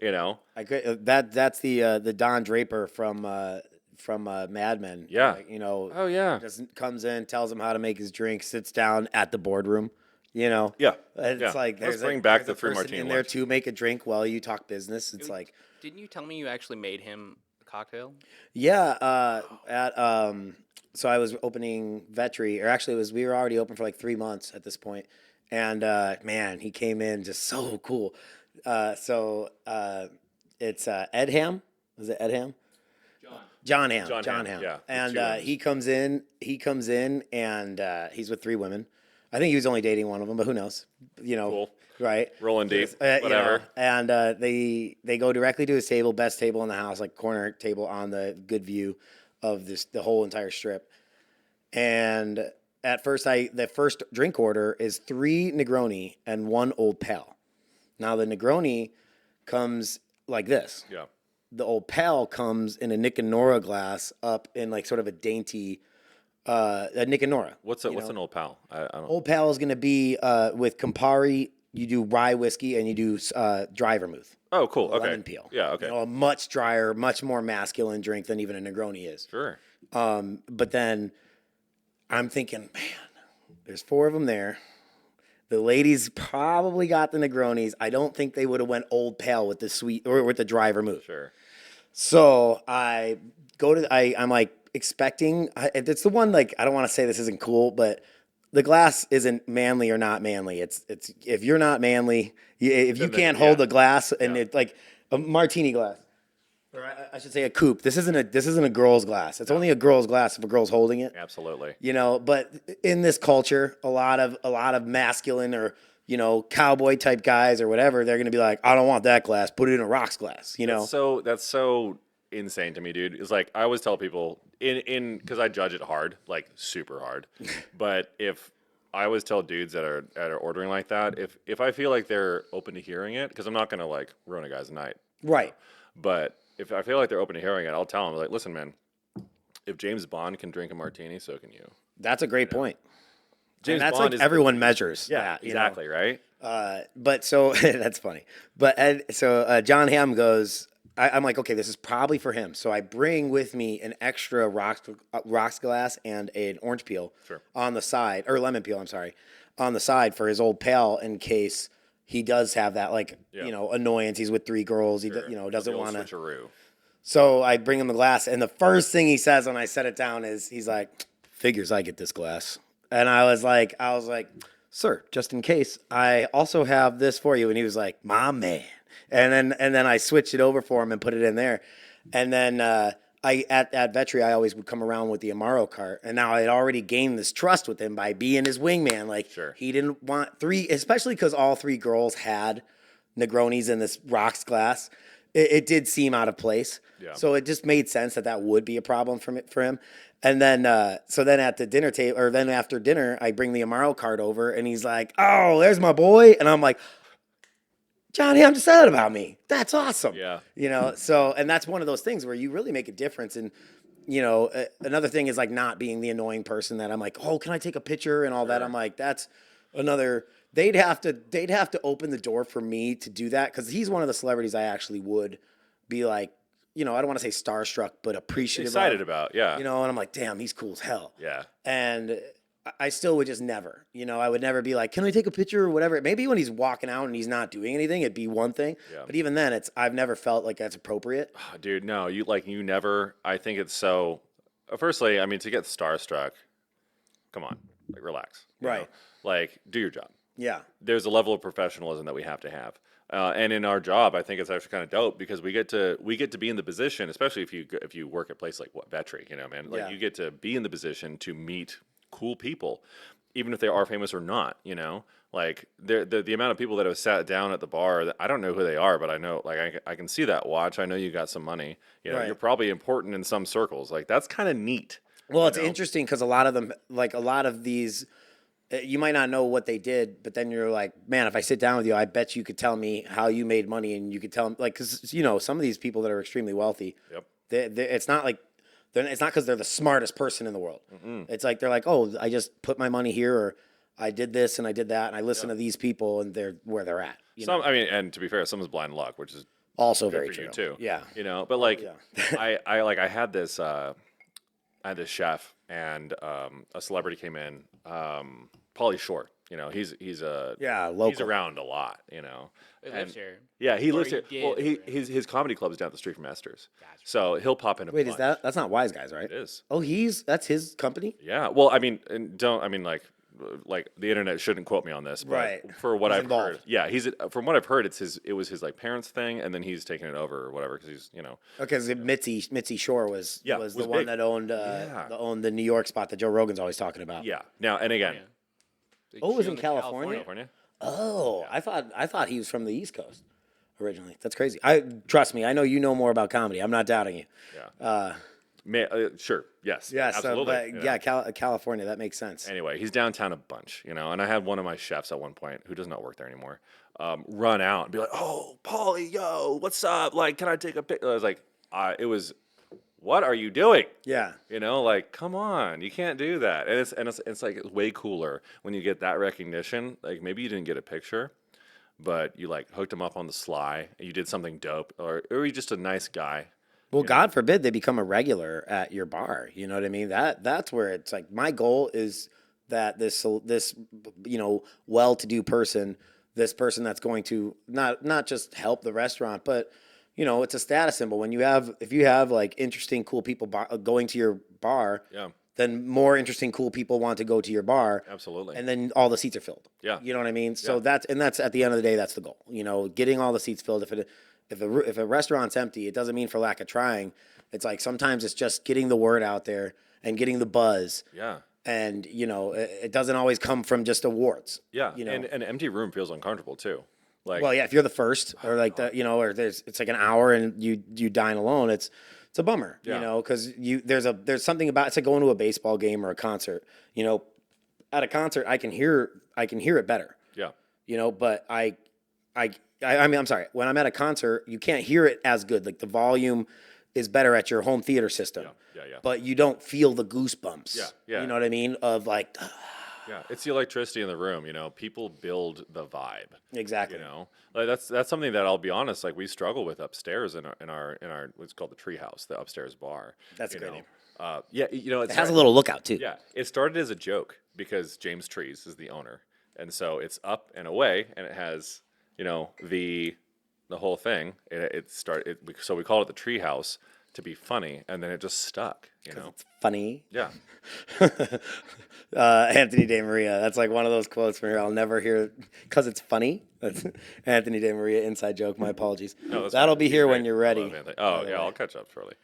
I could, that's the Don Draper from Mad Men. Yeah. Like, Oh yeah. just comes in, tells him how to make his drink, sits down at the boardroom. You know, Yeah, it's yeah. like Let's there's bring back there's the a free person martini in there lunch. to make a drink while you talk business. It's Dude, like, didn't you tell me you actually made him a cocktail? yeah, at so I was opening Vetri, or actually it was we were already open for like 3 months at this point, and man, he came in just so cool. It's Ed Ham. Was it Ed Ham? Jon Hamm. Jon Jon Hamm, Hamm. yeah, with And two M's. he comes in. He comes in, and he's with 3 women. I think he was only dating one of them, but who knows? You know, Cool. right? Rolling deep, You know, whatever. and they go directly to his table, best table in the house, like corner table on the good view of the whole entire strip. And at first, the first drink order is 3 Negroni and 1 Old Pale. Now the Negroni comes like this. Yeah. The Old Pale comes in a Nick and Nora glass up in like sort of a dainty a Nick and Nora. What's an old pal? I don't. Old Pale is going to be with Campari. You do rye whiskey and you do dry vermouth. Oh, cool. Okay. Lemon peel. Yeah. Okay. You know, a much drier, much more masculine drink than even a Negroni is. Sure. But then I'm thinking, man, there's 4 of them there. The ladies probably got the Negronis. I don't think they would have went Old Pale with the sweet or with the dry vermouth. Sure. So I go to I'm like expecting. It's the one like I don't want to say this isn't cool, but the glass isn't manly or not manly. It's if you're not manly, if you can't hold the glass and it's like a martini glass, or I should say a coupe. This isn't a girl's glass. It's only a girl's glass if a girl's holding it. Absolutely. You know, but in this culture, a lot of masculine or cowboy type guys or whatever, they're gonna be like, I don't want that glass. Put it in a rocks glass. You know. That's so insane to me, dude. It's like I always tell people in because I judge it hard, like super hard. But if I always tell dudes that are ordering like that, if I feel like they're open to hearing it, because I'm not gonna like ruin a guy's night, Right. but if I feel like they're open to hearing it, I'll tell them like, listen, man, if James Bond can drink a martini, so can you. That's a great point. James And that's Bond like is everyone measures. Yeah, that, exactly, right? But so that's funny. But Jon Hamm goes. I'm like, okay, this is probably for him. So I bring with me an extra rocks glass and an orange peel on the side, or lemon peel. I'm sorry, on the side for his Old Pale in case he does have that annoyance. He's with 3 girls. He doesn't want to. Switcheroo. So I bring him the glass, and the first thing he says when I set it down is he's like, "Figures I get this glass." And I was like, "Sir, just in case, I also have this for you." And he was like, "My man." And then I switched it over for him and put it in there. And then at Vetri, I always would come around with the Amaro cart. And now I had already gained this trust with him by being his wingman. Like he didn't want 3, especially because all 3 girls had Negronis in this rocks glass. It did seem out of place. Yeah. So it just made sense that would be a problem for him. And then, at the dinner table, or then after dinner, I bring the Amaro cart over, and he's like, "Oh, there's my boy," and I'm like, "Jon Hamm just said it about me. That's awesome." Yeah. And that's one of those things where you really make a difference. And another thing is like not being the annoying person that I'm like, "Oh, can I take a picture?" and all that. I'm like, that's another. They'd have to open the door for me to do that because he's one of the celebrities I actually would be like. I don't want to say starstruck, but appreciative. Excited about, yeah. And I'm like, damn, he's cool as hell. Yeah. And I still would just never, I would never be like, can I take a picture or whatever? Maybe when he's walking out and he's not doing anything, it'd be one thing. Yeah. But even then, I've never felt like that's appropriate. Oh, dude, no, you never, I think it's so, firstly, I mean, to get starstruck, come on, like relax. Right. Like do your job. Yeah. There's a level of professionalism that we have to have. And in our job, I think it's actually kind of dope because we get to be in the position, especially if you work at a place like Vetri, man, like you get to be in the position to meet cool people, even if they are famous or not, like the amount of people that have sat down at the bar that I don't know who they are, but I know, like I can see that watch. I know you got some money, Right. You're probably important in some circles. Like that's kind of neat. Well, it's interesting because a lot of them, like a lot of these, you might not know what they did, but then you're like, man, if I sit down with you, I bet you could tell me how you made money, and you could tell them, like, because some of these people that are extremely wealthy, it's not like it's not because they're the smartest person in the world. Mm-mm. It's like they're like, oh, I just put my money here, or I did this and I did that, and I listen to these people, and they're where they're at. I mean, and to be fair, some is blind luck, which is also good very for true you too. Yeah, but like, I had this chef, and a celebrity came in, Pauly Shore. You know, he's he's local. around a lot. You know, He lives here. Yeah, he Or lives he here. did, Well, or- his comedy club is down the street from Esther's, Gotcha. so he'll pop in a Wait, bunch. that's not Wise Guys, right? It is. Oh, that's his company? Yeah. Well, I mean, and don't I mean like the internet shouldn't quote me on this, but Right. for what He's I've involved. heard, yeah, from what I've heard, it was his like parents' thing, and then he's taking it over or whatever because he's Okay, because Mitzi Shore was the was one big. that owned the New York spot that Joe Rogan's always talking about. yeah. Now and again, They Oh, it was chew in on the California? California. Oh, I thought he was from the East Coast originally. That's crazy. Trust me, I know you know more about comedy. I'm not doubting you. Yeah. Sure. Yes. Yeah, Absolutely. so but California, that makes sense. Anyway, he's downtown a bunch, and I had one of my chefs at one point who does not work there anymore, run out and be like, "Oh, Paulie, yo, what's up? Like, can I take a picture?" I was like, what are you doing? Yeah. Like, come on, you can't do that. And it's like it's way cooler when you get that recognition. Like, maybe you didn't get a picture, but you like hooked him up on the sly, and you did something dope, or you're just a nice guy. Well, God forbid they become a regular at your bar. You know what I mean? That's where it's like my goal is that this well-to-do person, this person that's going to not just help the restaurant, but it's a status symbol. If you have like interesting, cool people going to your bar, Yeah. then more interesting, cool people want to go to your bar. Absolutely. And then all the seats are filled. Yeah. You know what I mean? So Yeah. that's at the end of the day, that's the goal. Getting all the seats filled. If a restaurant's empty, it doesn't mean for lack of trying. It's like sometimes it's just getting the word out there and getting the buzz. Yeah. And it doesn't always come from just awards. Yeah. And an empty room feels uncomfortable too. Like, Well, yeah, if you're the first or like or it's like an hour and you dine alone, it's a bummer, Yeah. because there's something about it's like going to a baseball game or a concert. At a concert I can hear it better. yeah. But I mean, I'm sorry. When I'm at a concert, you can't hear it as good. Like the volume is better at your home theater system. Yeah. But you don't feel the goosebumps. Yeah. You know what I mean? Of like, Yeah, it's the electricity in the room. People build the vibe. exactly. Like that's something that I'll be honest. Like we struggle with upstairs in our what's called the Treehouse, the upstairs bar. That's a great name. Yeah, It has a little lookout too. Yeah, it started as a joke because James Trees is the owner, and so it's up and away, and it has the whole thing. So we called it the Treehouse to be funny, and then it just stuck. It's funny. Yeah. Anthony De Maria. That's like one of those quotes from here I'll never hear because it's funny. That's Anthony De Maria inside joke. My apologies. No, that's That'll fine. be He's here great. when you're I ready. love Anthony. Oh yeah, I'll catch up shortly.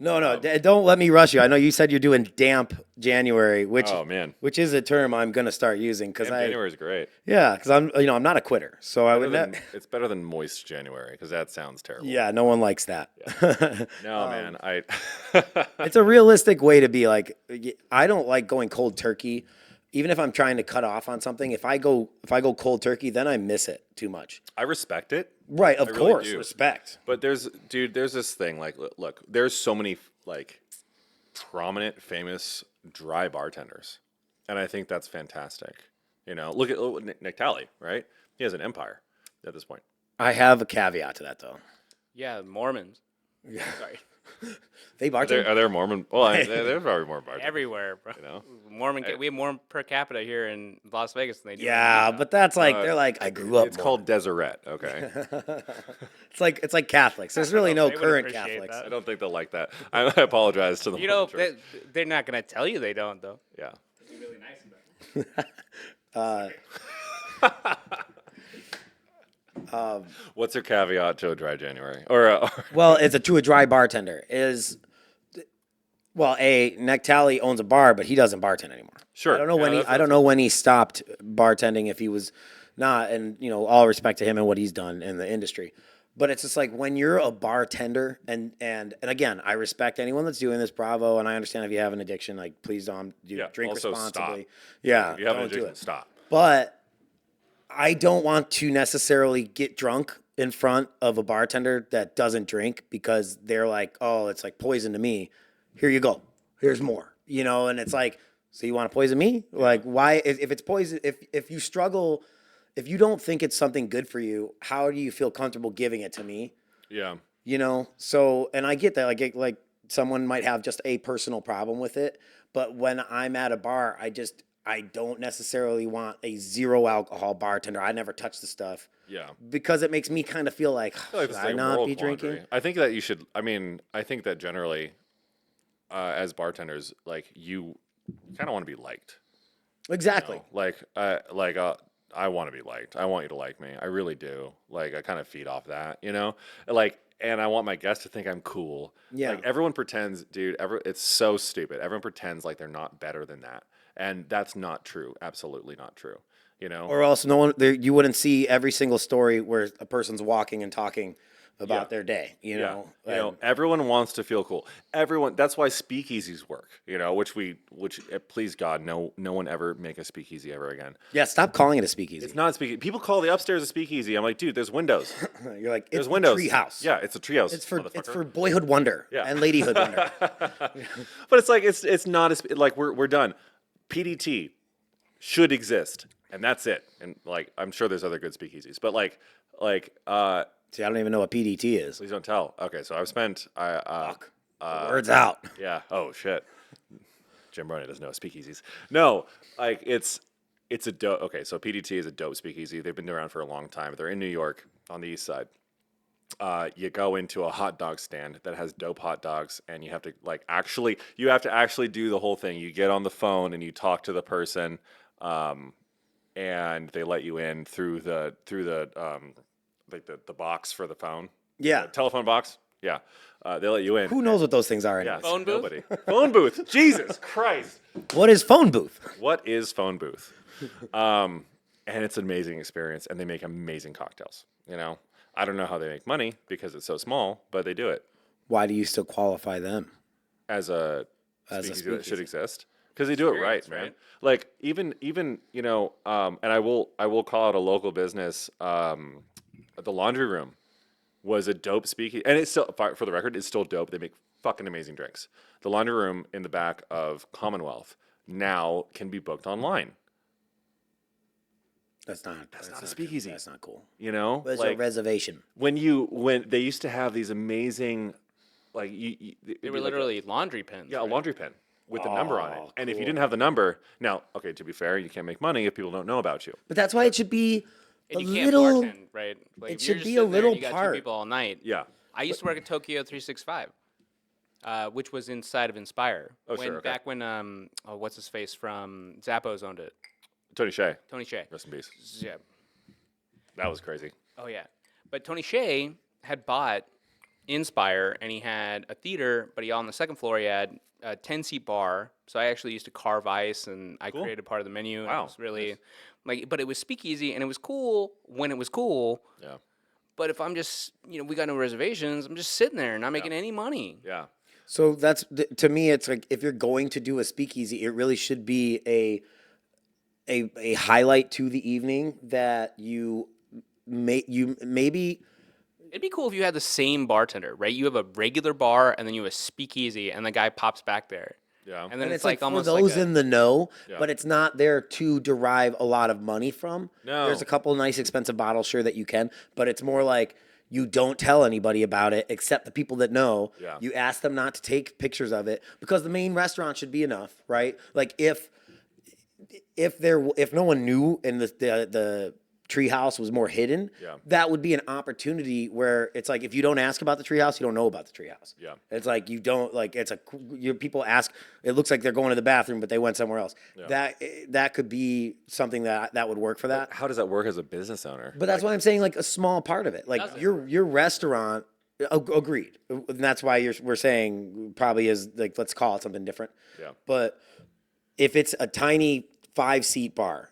No, don't let me rush you. I know you said you're doing damp January, which Oh man, which is a term I'm gonna start using because January is great. because I'm not a quitter, so I would It's better than moist January because that sounds terrible. yeah, no one likes that. No, man, I. It's a realistic way to be like, I don't like going cold turkey, even if I'm trying to cut off on something. If I go cold turkey, then I miss it too much. I respect it. Right, of I really course, do. respect. But there's this thing like, look, there's so many like prominent, famous dry bartenders, and I think that's fantastic. Look at Nick Talley, right? He has an empire at this point. I have a caveat to that though. Yeah, Mormons. Sorry. They bartend. Are there Mormon? Well, there's probably more bartenders. Everywhere, bro. We have more per capita here in Las Vegas than they do. Yeah, but that's like they're like I grew up. It's called Deseret. Okay. It's like Catholics. There's really no They would current appreciate Catholics. that. I don't think they'll like that. I apologize to the Mormon church. they're not gonna tell you they don't though. Yeah. They're really nice about it. What's your caveat to a dry January? Or Well, to a dry bartender is, Nick Talley owns a bar, but he doesn't bartend anymore. Sure. I don't know Yeah, I don't know when he stopped bartending, if he was not, and all respect to him and what he's done in the industry. But it's just like when you're a bartender, and again, I respect anyone that's doing this, bravo, and I understand if you have an addiction, like please don't drink also responsibly. stop. Yeah, if you have an don't do addiction, it. stop. But I don't want to necessarily get drunk in front of a bartender that doesn't drink because they're like, oh, it's like poison to me. Here you go. Here's more. And it's like, so you want to poison me? Like, why? If it's poison, if you struggle, if you don't think it's something good for you, how do you feel comfortable giving it to me? Yeah. So, and I get that. Like someone might have just a personal problem with it, but when I'm at a bar, I don't necessarily want a 0 alcohol bartender. I never touch the stuff. Yeah. Because it makes me kind of feel like, Like should it's I like a not moral be quandary. drinking? I think that you should. I mean, I think that generally, as bartenders, like you kind of want to be liked. Exactly. You know? I want to be liked. I want you to like me. I really do. Like I kind of feed off that, you know. Like, and I want my guests to think I'm cool. Yeah. Like everyone pretends, dude. It's so stupid. Everyone pretends like they're not better than that, and that's not true. Absolutely not true. You know. Or else no one there, you wouldn't see every single story where a person's walking and talking about Yeah. their day, you know. You know, everyone wants to feel cool. Everyone. That's why speakeasies work. You know, which please God, no one ever make a speakeasy ever again. Yeah, stop calling it a speakeasy. It's not a speakeasy. People call the upstairs a speakeasy. I'm like, dude, there's windows. You're like, it's There's the windows. tree house. Yeah, it's a treehouse. It's for boyhood wonder and ladyhood wonder. But it's like it's not like we're done. PDT should exist, and that's it. And like I'm sure there's other good speakeasies, but See, I don't even know what PDT is. please don't tell. Okay, so I've spent Fuck. Words out. yeah. Oh shit. Jim Roney doesn't know speakeasies. No, like it's a dope. Okay, so PDT is a dope speakeasy. They've been around for a long time. They're in New York on the east side. You go into a hot dog stand that has dope hot dogs, and you have to actually do the whole thing. You get on the phone and you talk to the person, and they let you in through the like the box for the phone. Yeah. The telephone box. Yeah. They let you in. Who knows what those things are Yeah, anyway? Phone booth? nobody. Phone booth. Jesus Christ. What is phone booth? What is phone booth? And it's an amazing experience, and they make amazing cocktails. You know, I don't know how they make money because it's so small, but they do it Why do you still qualify them? as a As a speakeasy that speakeasy. should exist because they do it right, Experience, man. right? Like even you know, and I will call out a local business. The Laundry Room was a dope speakeasy, and it's still, for the record, it's still dope. They make fucking amazing drinks. The Laundry Room in the back of Commonwealth now can be booked online. That's not not a speakeasy. That's not cool. You know, But it's a reservation. when they used to have these amazing, like They were literally laundry pins. a right? laundry pen with the number on it. Oh, And if you cool. didn't have the number, now, okay, to be fair, you can't make money if people don't know about you. But that's why it should be And a you can't little. bartend, right? Like, it if should you're just be a sitting there and little you got part. two people all night. Yeah. I used to work at Tokyo 365, which was inside of Inspire. Oh, sure, okay. Back when what's his face from Zappos owned it, Tony Shea, Tony Shea. rest in peace. Yeah. That was crazy. Oh yeah. But Tony Shea had bought Inspire, and he had a theater, but on the second floor he had a 10-seat bar. So I actually used to carve ice, and I Cool. created part of the menu. And Wow, it was really nice. but it was speakeasy, and it was cool when it was cool. Yeah. But if I'm just, we got no reservations, I'm just sitting there not making any money. Yeah. So that's to me. It's like if you're going to do a speakeasy, it really should be a highlight to the evening that you maybe. It'd be cool if you had the same bartender, right? You have a regular bar, and then you have a speakeasy, and the guy pops back there. Yeah. And then And it's like for almost those like in the know, Yeah. but it's not there to derive a lot of money from. No. There's a couple nice expensive bottles, sure, that you can, but it's more like you don't tell anybody about it except the people that know. Yeah. You ask them not to take pictures of it because the main restaurant should be enough, right? Like if no one knew and the treehouse was more hidden, Yeah. that would be an opportunity where it's like if you don't ask about the treehouse, you don't know about the treehouse. Yeah. It's like you don't like people ask. It looks like they're going to the bathroom, but they went somewhere else. Yeah. That could be something that would work for that. How does that work as a business owner? But that's why I'm saying like a small part of it, like Does it? your restaurant. Agreed, and that's why we're saying probably is like let's call it something different. Yeah. But if it's a tiny 5-seat bar,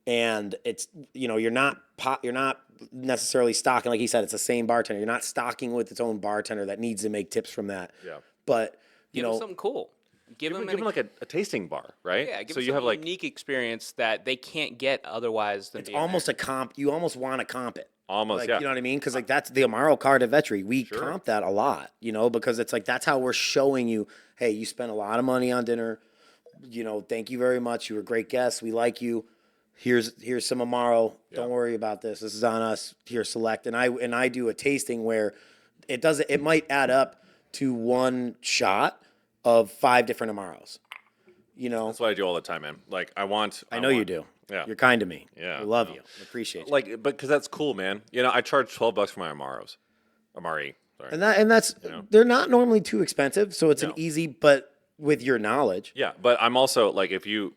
and it's you're not necessarily stocking like he said it's the same bartender. You're not stocking with its own bartender that needs to make tips from that. Yeah. But give them something cool. Give them like a tasting bar, right? yeah, give so them you have some like unique experience that they can't get otherwise. Than it's almost a comp. You almost want to comp it. almost Like, yeah. You know what I mean? Because like that's the Amaro card at Vetri. We comp that a lot, because it's like that's how we're showing you, hey, you spent a lot of money on dinner. Thank you very much. You were a great guest. We like you. Here's some Amaro. Don't worry about this. This is on us. Here, select. And I do a tasting where it might add up to one shot of 5 different Amaros. You know, That's what I do all the time, man. Like I know you do. Yeah. You're kind to me. Yeah, I love no. you. I appreciate you. Like, but because that's cool, man. You know, I charge $12 for my Amaros. Amari. Sorry. And that's they're not normally too expensive, so it's an No. easy. But with your knowledge, Yeah, but I'm also like, if you,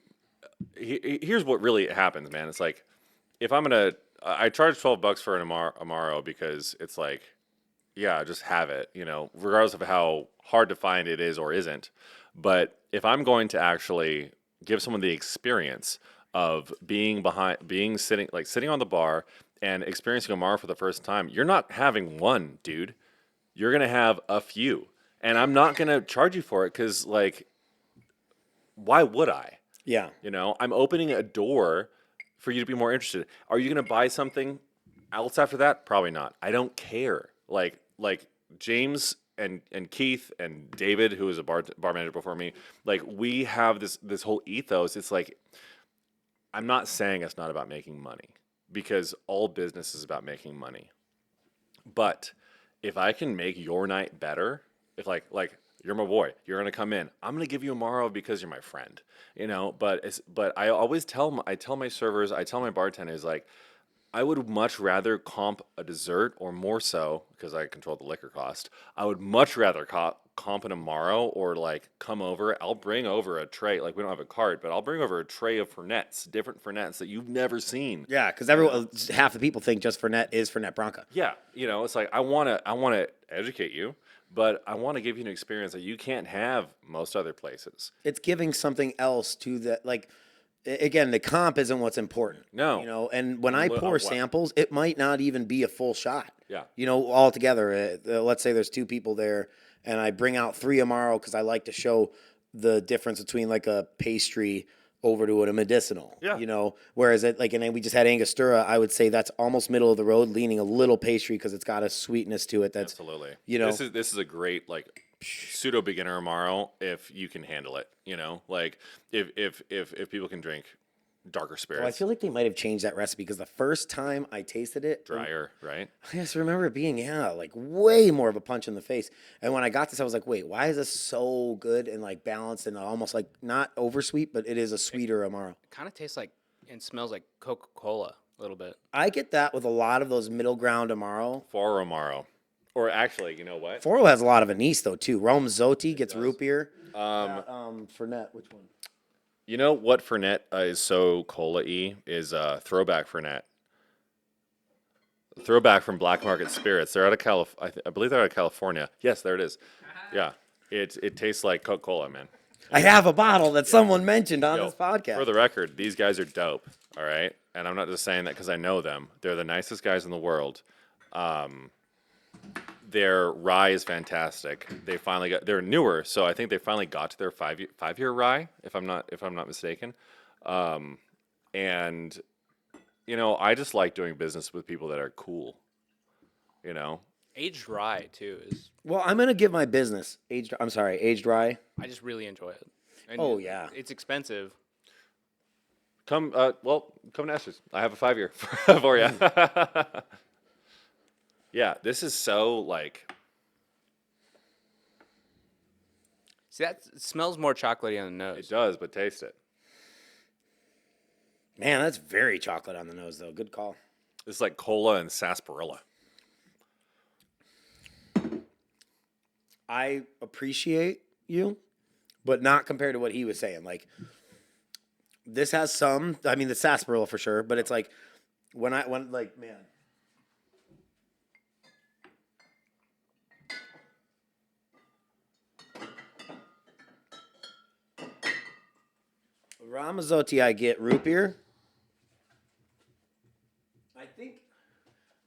here's what really happens, man. It's like, if I'm gonna, I charge $12 for an Amaro because it's like, yeah, just have it, you know, regardless of how hard to find it is or isn't. But if I'm going to actually give someone the experience of being sitting on the bar and experiencing Amaro for the first time, you're not having one, dude. You're gonna have a few, and I'm not gonna charge you for it because, like, why would I? yeah, You know, I'm opening a door for you to be more interested. Are you gonna buy something else after that? Probably not. I don't care. Like James and Keith and David, who was a bar manager before me, like we have this whole ethos. It's like, I'm not saying it's not about making money, because all business is about making money. But if I can make your night better, if like you're my boy, you're gonna come in, I'm gonna give you a Amaro because you're my friend, you know. But I always tell my servers, I tell my bartenders, like, I would much rather comp a dessert, or more so because I control the liquor cost. I would much rather comp an Amaro, or like come over. I'll bring over a tray. Like, we don't have a cart, but I'll bring over a tray of Fernets, different Fernets that you've never seen. yeah, because everyone, half the people think just Fernet is Fernet Branca. Yeah, you know, it's like I wanna educate you, but I want to give you an experience that you can't have most other places. It's giving something else to the like. Again, the comp isn't what's important. No. You know, and when I pour wow. samples, it might not even be a full shot. Yeah. You know, all together. Let's say there's two people there, and I bring out 3 Amaro because I like to show the difference between like a pastry over to a medicinal. Yeah. You know, whereas and then we just had Angostura, I would say that's almost middle of the road, leaning a little pastry because it's got a sweetness to it. That's Absolutely. You know, this is a great, like, pseudo beginner Amaro if you can handle it. You know, like if people can drink darker spirits. well, I feel like they might have changed that recipe because the first time I tasted it, drier, right? I just remember it being, like way more of a punch in the face. And when I got this, I was like, wait, why is this so good and like balanced and almost like not oversweet, but it is a sweeter Amaro. It kind of tastes like and smells like Coca-Cola a little bit. I get that with a lot of those middle ground Amaro. For Amaro. Or actually, you know what? Foro has a lot of anise though too. Rhum Zotti gets root beer. Fernet, which one? You know what Fernet is so cola-y is Throwback Fernet. Throwback from Black Market Spirits. They're out of I believe they're out of California. Yes, there it is. Yeah, it tastes like Coca-Cola, man. I have a bottle that someone mentioned on Yo, this podcast. For the record, these guys are dope. All right, and I'm not just saying that because I know them. They're the nicest guys in the world. Their rye is fantastic. They're newer, so I think they finally got to their 5-year rye, if I'm not mistaken. And you know, I just like doing business with people that are cool. You know, Aged rye too is. Well, I'm gonna give my business aged rye. I just really enjoy it. And Oh, yeah. it's expensive. come to Esther's. I have a 5-year for you. Yeah, this is so like. See, that smells more chocolatey on the It nose. does, but taste it. Man, that's very chocolate on the nose though. Good call. It's like cola and sarsaparilla. I appreciate you, but not compared to what he was saying. Like, this has some. I mean, the sarsaparilla for sure, but it's like when like man. Ramazzotti, I get root beer.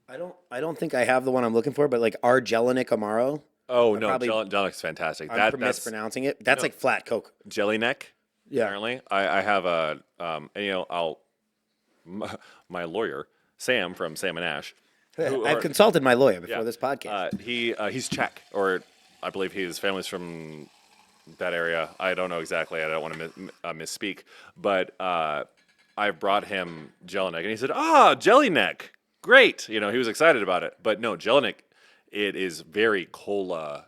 I don't think I have the one I'm looking for, but like our Jelinek Amaro. Oh no, probably- Jelinek's fantastic. I'm That's mispronouncing it. That's like flat Coke. jelly neck. Yeah. Apparently, I have a and you know my lawyer Sam from Sam and Ash. I've consulted my lawyer before this podcast. He's Czech, or I believe his family's from that area. I don't know exactly. I don't want to misspeak, but I brought him Jelinek, and he said, jelly neck, great. You know, he was excited about it. But no, Jelinek, it is very cola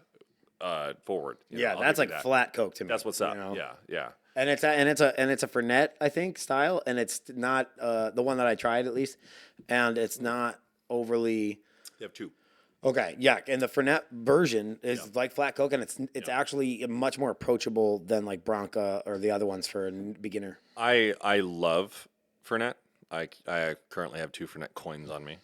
forward. Yeah, I'll that's give like you that. flat Coke to me. That's what's up. you know? Yeah. And it's a Fernet, I think, style, and it's not the one that I tried at least, and it's not overly. You have two. Okay, yeah, and the Fernet version is like flat Coke, and it's actually much more approachable than like Bronca or the other ones for a beginner. I love Fernet. I currently have 2 Fernet coins on me.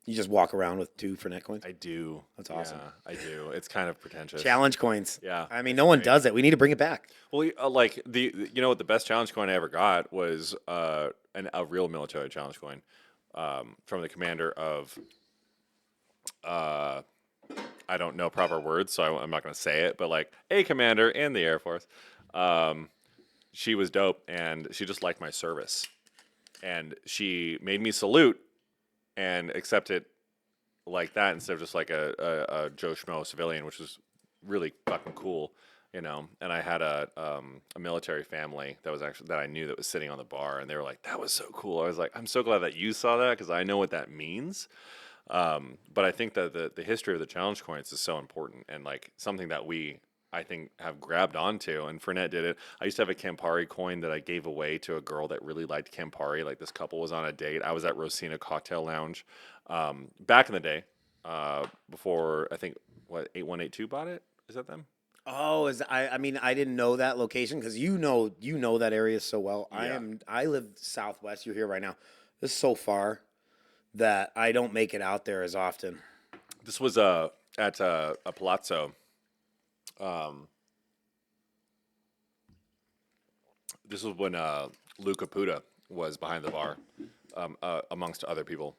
You just walk around with 2 Fernet coins. I do. That's awesome. Yeah, I do. It's kind of pretentious. Challenge coins. Yeah, I mean, no one does it. We need to bring it back. Well, like you know what the best challenge coin I ever got was a real military challenge coin from the commander of I don't know proper words, so I'm not going to say it, but like a commander in the Air Force. She was dope, and she just liked my service, and she made me salute and accept it like that instead of just like a Joe Schmo civilian, which was really fucking cool, And I had a military family that I knew that was sitting on the bar, and they were like, "That was so cool." I was like, "I'm so glad that you saw that because I know what that means." But I think that the history of the challenge coins is so important and like something that I think have grabbed onto, and Fernet did it. I used to have a Campari coin that I gave away to a girl that really liked Campari. Like this couple was on a date. I was at Rosina Cocktail Lounge back in the day before I think 8182 bought it. Is that them? Oh, I mean I didn't know that location because you know that area so well. Yeah. I live southwest. You're here right now. This is so far that I don't make it out there as often. This was at a palazzo. This was when Lou Caputa was behind the bar, amongst other people.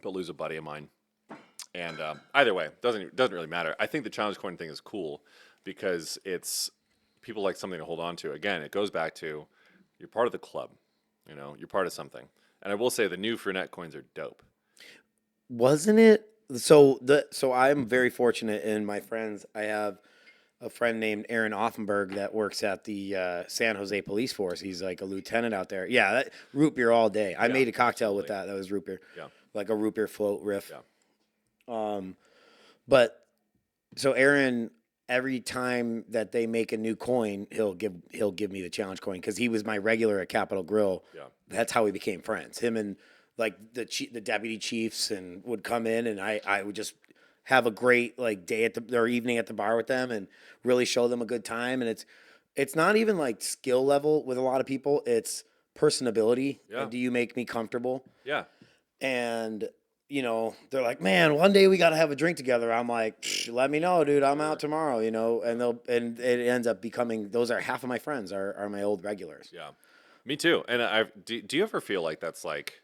But Lou's a buddy of mine, and either way, doesn't really matter. I think the challenge coin thing is cool because it's people like something to hold on to. Again, it goes back to you're part of the club, you're part of something. And I will say the new Fernet coins are dope. Wasn't it? So I'm very fortunate in my friends. I have a friend named Aaron Offenberg that works at the San Jose Police Force. He's like a lieutenant out there. Yeah, root beer all day. I made a cocktail with that. That was root beer. Yeah. Like a root beer float riff. Yeah. But so Aaron, every time that they make a new coin, he'll give me the challenge coin because he was my regular at Capitol Grill. Yeah. That's how we became friends. Him and like the deputy chiefs and would come in, and I would just have a great like day or evening at the bar with them and really show them a good time. And it's not even like skill level with a lot of people. It's personability. Yeah. Do you make me comfortable? Yeah. And they're like, "Man, one day we got to have a drink together." I'm like, "Let me know, dude. I'm out tomorrow." And it ends up becoming those are half of my friends are my old regulars. Yeah. Me too. And do you ever feel like that's like,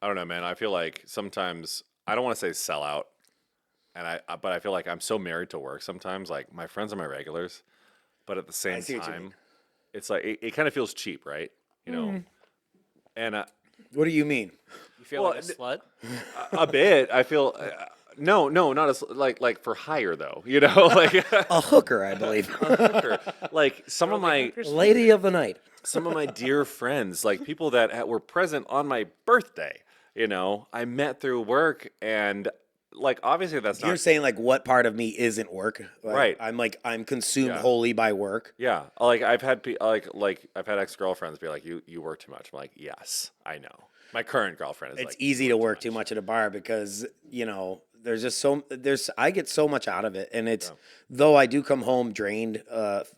I don't know, man. I feel like sometimes I don't want to say sell out, but I feel like I'm so married to work sometimes. Like my friends are my regulars, but at the same time, it's like it kind of feels cheap, right? And What do you mean? You feel like a slut? a bit. I feel no, not as like for hire though. Like A hooker, I believe. like some of my Lady of the night. some of my dear friends, like people that were present on my birthday. I met through work, and like obviously that's You're not saying like what part of me isn't work? Right. I'm consumed wholly by work. Yeah, like I've had I've had ex-girlfriends be like, you work too much. I'm like, yes, I know. My current girlfriend is It's like, easy to work too much at a bar because there's just I get so much out of it, and it's though I do come home drained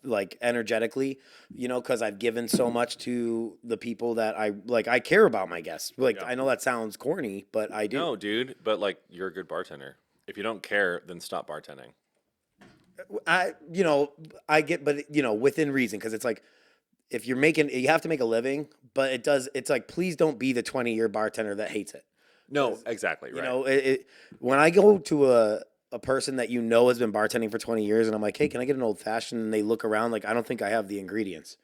like energetically, because I've given so much to the people that I care about my guests. I know that sounds corny, but I do. No, dude, but like you're a good bartender. If you don't care, then stop bartending. I get, but within reason, because it's like if you have to make a living, but it's like please don't be the 20-year bartender that hates it. No, exactly. Right. When I go to a person that has been bartending for 20 years, and I'm like, "Hey, can I get an old fashioned?" And they look around like, "I don't think I have the ingredients."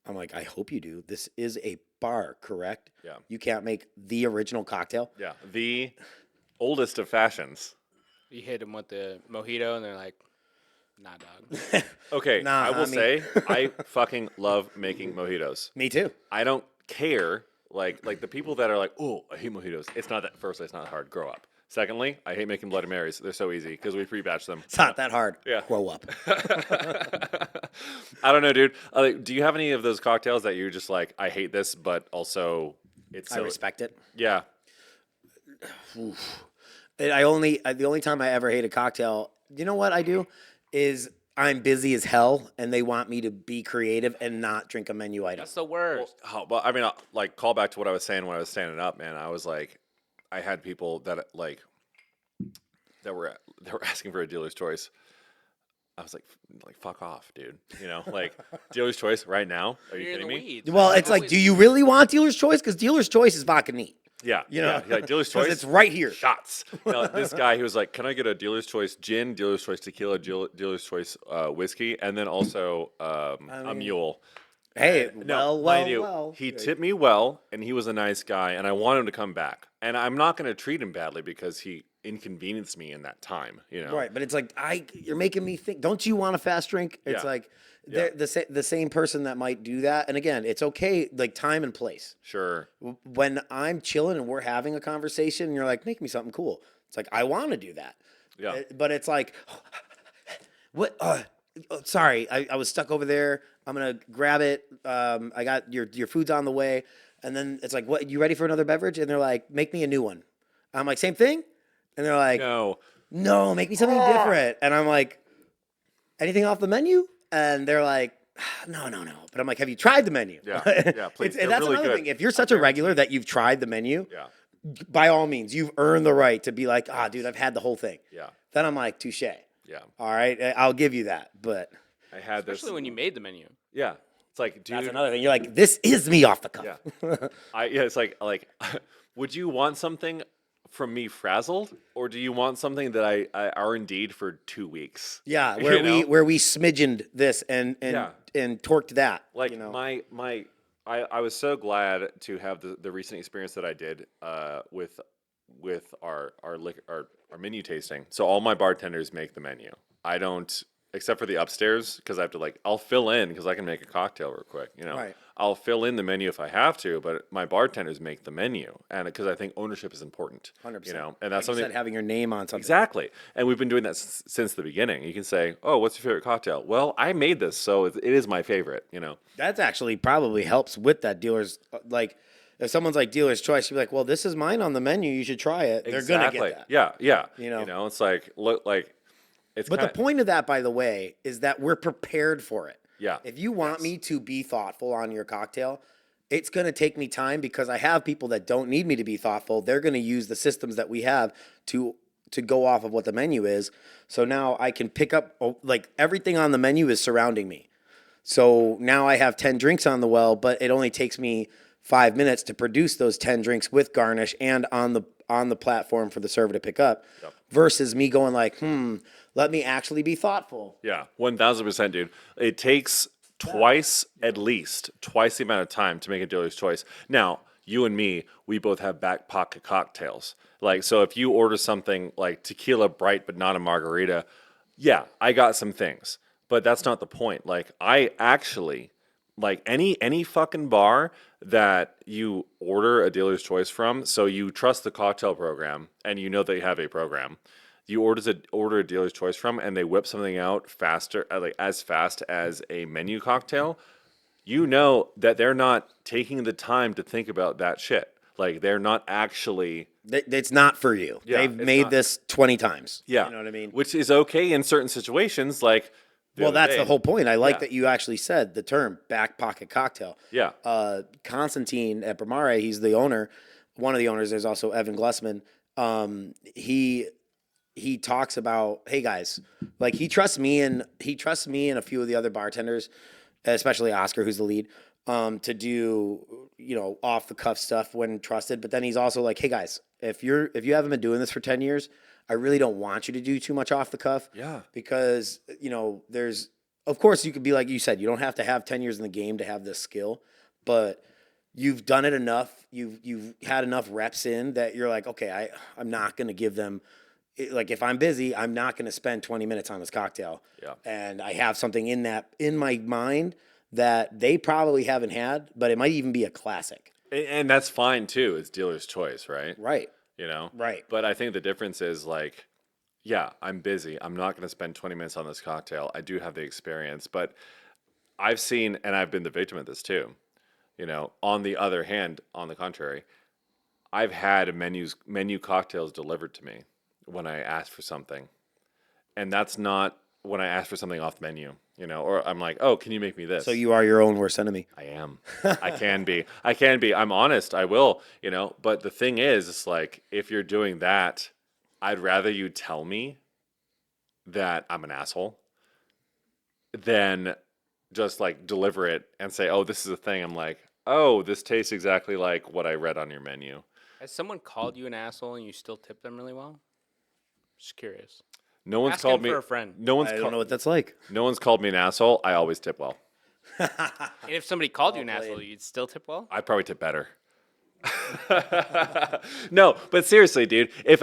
I'm like, "I hope you do. This is a bar, correct? Yeah. You can't make the original cocktail." Yeah, the oldest of fashions. You hit them with the mojito, and they're like, "Nah, dog." Okay, Nah, I will homie. say I fucking love making mojitos. Me too. I don't care. Like the people that are like, "Oh, I hate mojitos." It's not that. Firstly, it's not hard. Grow up. Secondly, I hate making Bloody Marys. They're so easy because we pre-batch them. It's not that hard. Yeah. Grow up. I don't know, dude. Do you have any of those cocktails that you're just like, I hate this, but also it's I so... respect it. Yeah. The only time I ever hate a cocktail, you know what I do, is I'm busy as hell, and they want me to be creative and not drink a menu item. That's the worst. Oh, well, I mean, like, call back to what I was saying when I was standing up, man. I was like, I had people that like that were asking for a dealer's choice. I was like, fuck off, dude. You know, like dealer's choice right now. Are you You're in kidding the me? weeds. Well, it's like, do you really want dealer's choice? Because dealer's choice is vodka neat. Yeah, You know? yeah, dealer's 'Cause choice. it's right here. Shots. No, this guy, he was like, "Can I get a dealer's choice gin, dealer's choice tequila, dealer's choice whiskey, and then also a mule?" Hey, No, mind you, he tipped me well, and he was a nice guy, and I want him to come back. And I'm not going to treat him badly because he inconvenienced me in that time. You know, Right, but it's like you're making me think. Don't you want a fast drink? It's Yeah. like Yeah. the same person that might do that. And again, it's okay, like time and place. Sure. When I'm chilling and we're having a conversation, and you're like, make me something cool. It's like I want to do that. Yeah. But it's like, what? Sorry, I was stuck over there. I'm gonna grab it. I got your food's on the way. And then it's like, what? You ready for another beverage? And they're like, make me a new one. I'm like, same thing. And they're like, no, make me something different. And I'm like, anything off the menu? And they're like, no. But I'm like, have you tried the menu? Yeah, yeah, please. And They're that's really another good. thing. If you're such a regular that you've tried the menu, Yeah. by all means, you've earned the right to be like, dude, I've had the whole thing. Yeah. Then I'm like, touche. Yeah. All right, I'll give you that. But I had Especially when you made the menu. Yeah. It's like, dude. that's another thing. You're like, this is me off the cuff. Yeah. It's like, would you want something from me frazzled, or do you want something that I R&D'd for 2 weeks? Yeah, You where know? we smidgened this and Yeah. and torqued that. Like you know? I was so glad to have the recent experience that I did with our menu tasting. So all my bartenders make the menu. I don't, except for the upstairs, because I have to I'll fill in because I can make a cocktail real quick. You know, Right. I'll fill in the menu if I have to, but my bartenders make the menu, and because I think ownership is important. 100%. You know, and Like that's you something. said, having your name on something. Exactly. And we've been doing that since the beginning. You can say, "Oh, what's your favorite cocktail?" Well, I made this, so it is my favorite, you know. That's actually probably helps with that dealer's like. If someone's like dealer's choice, you're like, well, this is mine on the menu. You should try it. They're gonna get that. Yeah, yeah. You know? It's like it's. But the point of that, by the way, is that we're prepared for it. Yeah. If you want me to be thoughtful on your cocktail, it's going to take me time because I have people that don't need me to be thoughtful. They're going to use the systems that we have to go off of what the menu is. So now I can pick up everything on the menu is surrounding me. So now I have 10 drinks on the well, but it only takes me 5 minutes to produce those 10 drinks with garnish and on the platform for the server to pick up. Yep. Versus me going like, let me actually be thoughtful. Yeah, 1000%, dude. It takes at least twice the amount of time to make a dealer's choice. Now, you and me, we both have back pocket cocktails. So if you order something like tequila bright but not a margarita, yeah, I got some things. But that's not the point. I actually, any fucking bar that you order a dealer's choice from, so you trust the cocktail program and you know they have a program. You order a dealer's choice from, and they whip something out faster, as fast as a menu cocktail. You know that they're not taking the time to think about that shit. They're not actually. It's not for you. Yeah, They've it's made not. this 20 times. Yeah, You know what I mean? Which is okay in certain situations, Well, that's the whole point. I like Yeah. that you actually said the term back pocket cocktail. Yeah. Constantine at Bourbon, he's the owner. One of the owners, there's also Evan Glessman. He talks about, hey guys, he trusts me and a few of the other bartenders, especially Oscar, who's the lead, to do, off the cuff stuff when trusted. But then he's also like, hey guys, if you haven't been doing this for 10 years, I really don't want you to do too much off the cuff. Yeah. Because, there's, of course you could be like you said, you don't have to have 10 years in the game to have this skill, but you've done it enough. You've had enough reps in that you're like, okay, I'm not going to give them, if I'm busy, I'm not going to spend 20 minutes on this cocktail. Yeah. And I have something in my mind that they probably haven't had, but it might even be a classic. And that's fine too. It's dealer's choice, right? Right. you know? Right. But I think the difference is like, yeah, I'm busy. I'm not going to spend 20 minutes on this cocktail. I do have the experience, but I've seen, and I've been the victim of this too, you know, on the other hand, on the contrary, I've had menu cocktails delivered to me when I asked for something. And that's not when I ask for something off menu, you know, or I'm like, oh, can you make me this? So you are your own worst enemy. I am. I can be. I can be. I'm honest. I will, you know. But the thing is, it's like, if you're doing that, I'd rather you tell me that I'm an asshole than just like deliver it and say, oh, this is a thing. I'm like, oh, this tastes exactly like what I read on your menu. Has someone called you an asshole and you still tip them really well? Just curious. No one's Ask called him me for a friend. No one's I don't know what that's like. no one's called me an asshole. I always tip well. And if somebody called you an Well asshole, played. you'd still tip well? I'd probably tip better. No, but seriously, dude, if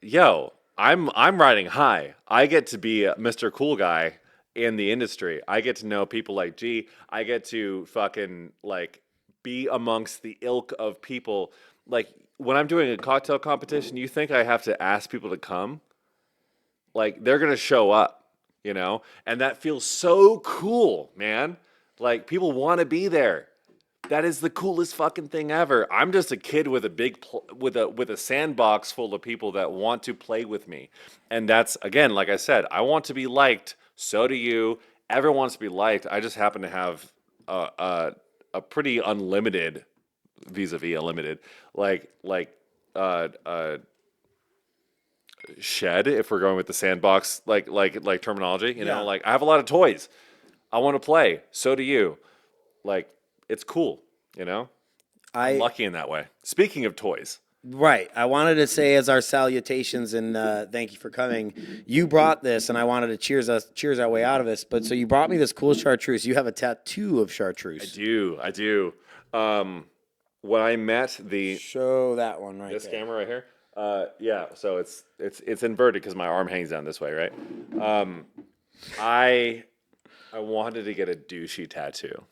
yo, I'm riding high. I get to be Mr. Cool Guy in the industry. I get to know people like G. I get to fucking like be amongst the ilk of people. Like when I'm doing a cocktail competition, you think I have to ask people to come? Like they're gonna show up, you know, and that feels so cool, man. Like people want to be there. That is the coolest fucking thing ever. I'm just a kid with a with a sandbox full of people that want to play with me, and that's again, like I said, I want to be liked. So do you. Everyone wants to be liked. I just happen to have a pretty unlimited, vis-a-vis unlimited, uh, uh, shed. If we're going with the sandbox, like terminology, you know, Yeah. like I have a lot of toys. I want to play. So do you. Like it's cool, you know. I'm lucky in that way. Speaking of toys, Right. I wanted to say as our salutations and thank you for coming. You brought this, and I wanted to cheers our way out of this. But so you brought me this cool chartreuse. You have a tattoo of chartreuse. I do. When I met the Show that one right this there. camera right here, yeah. So it's inverted because my arm hangs down this way, right? I wanted to get a douchey tattoo.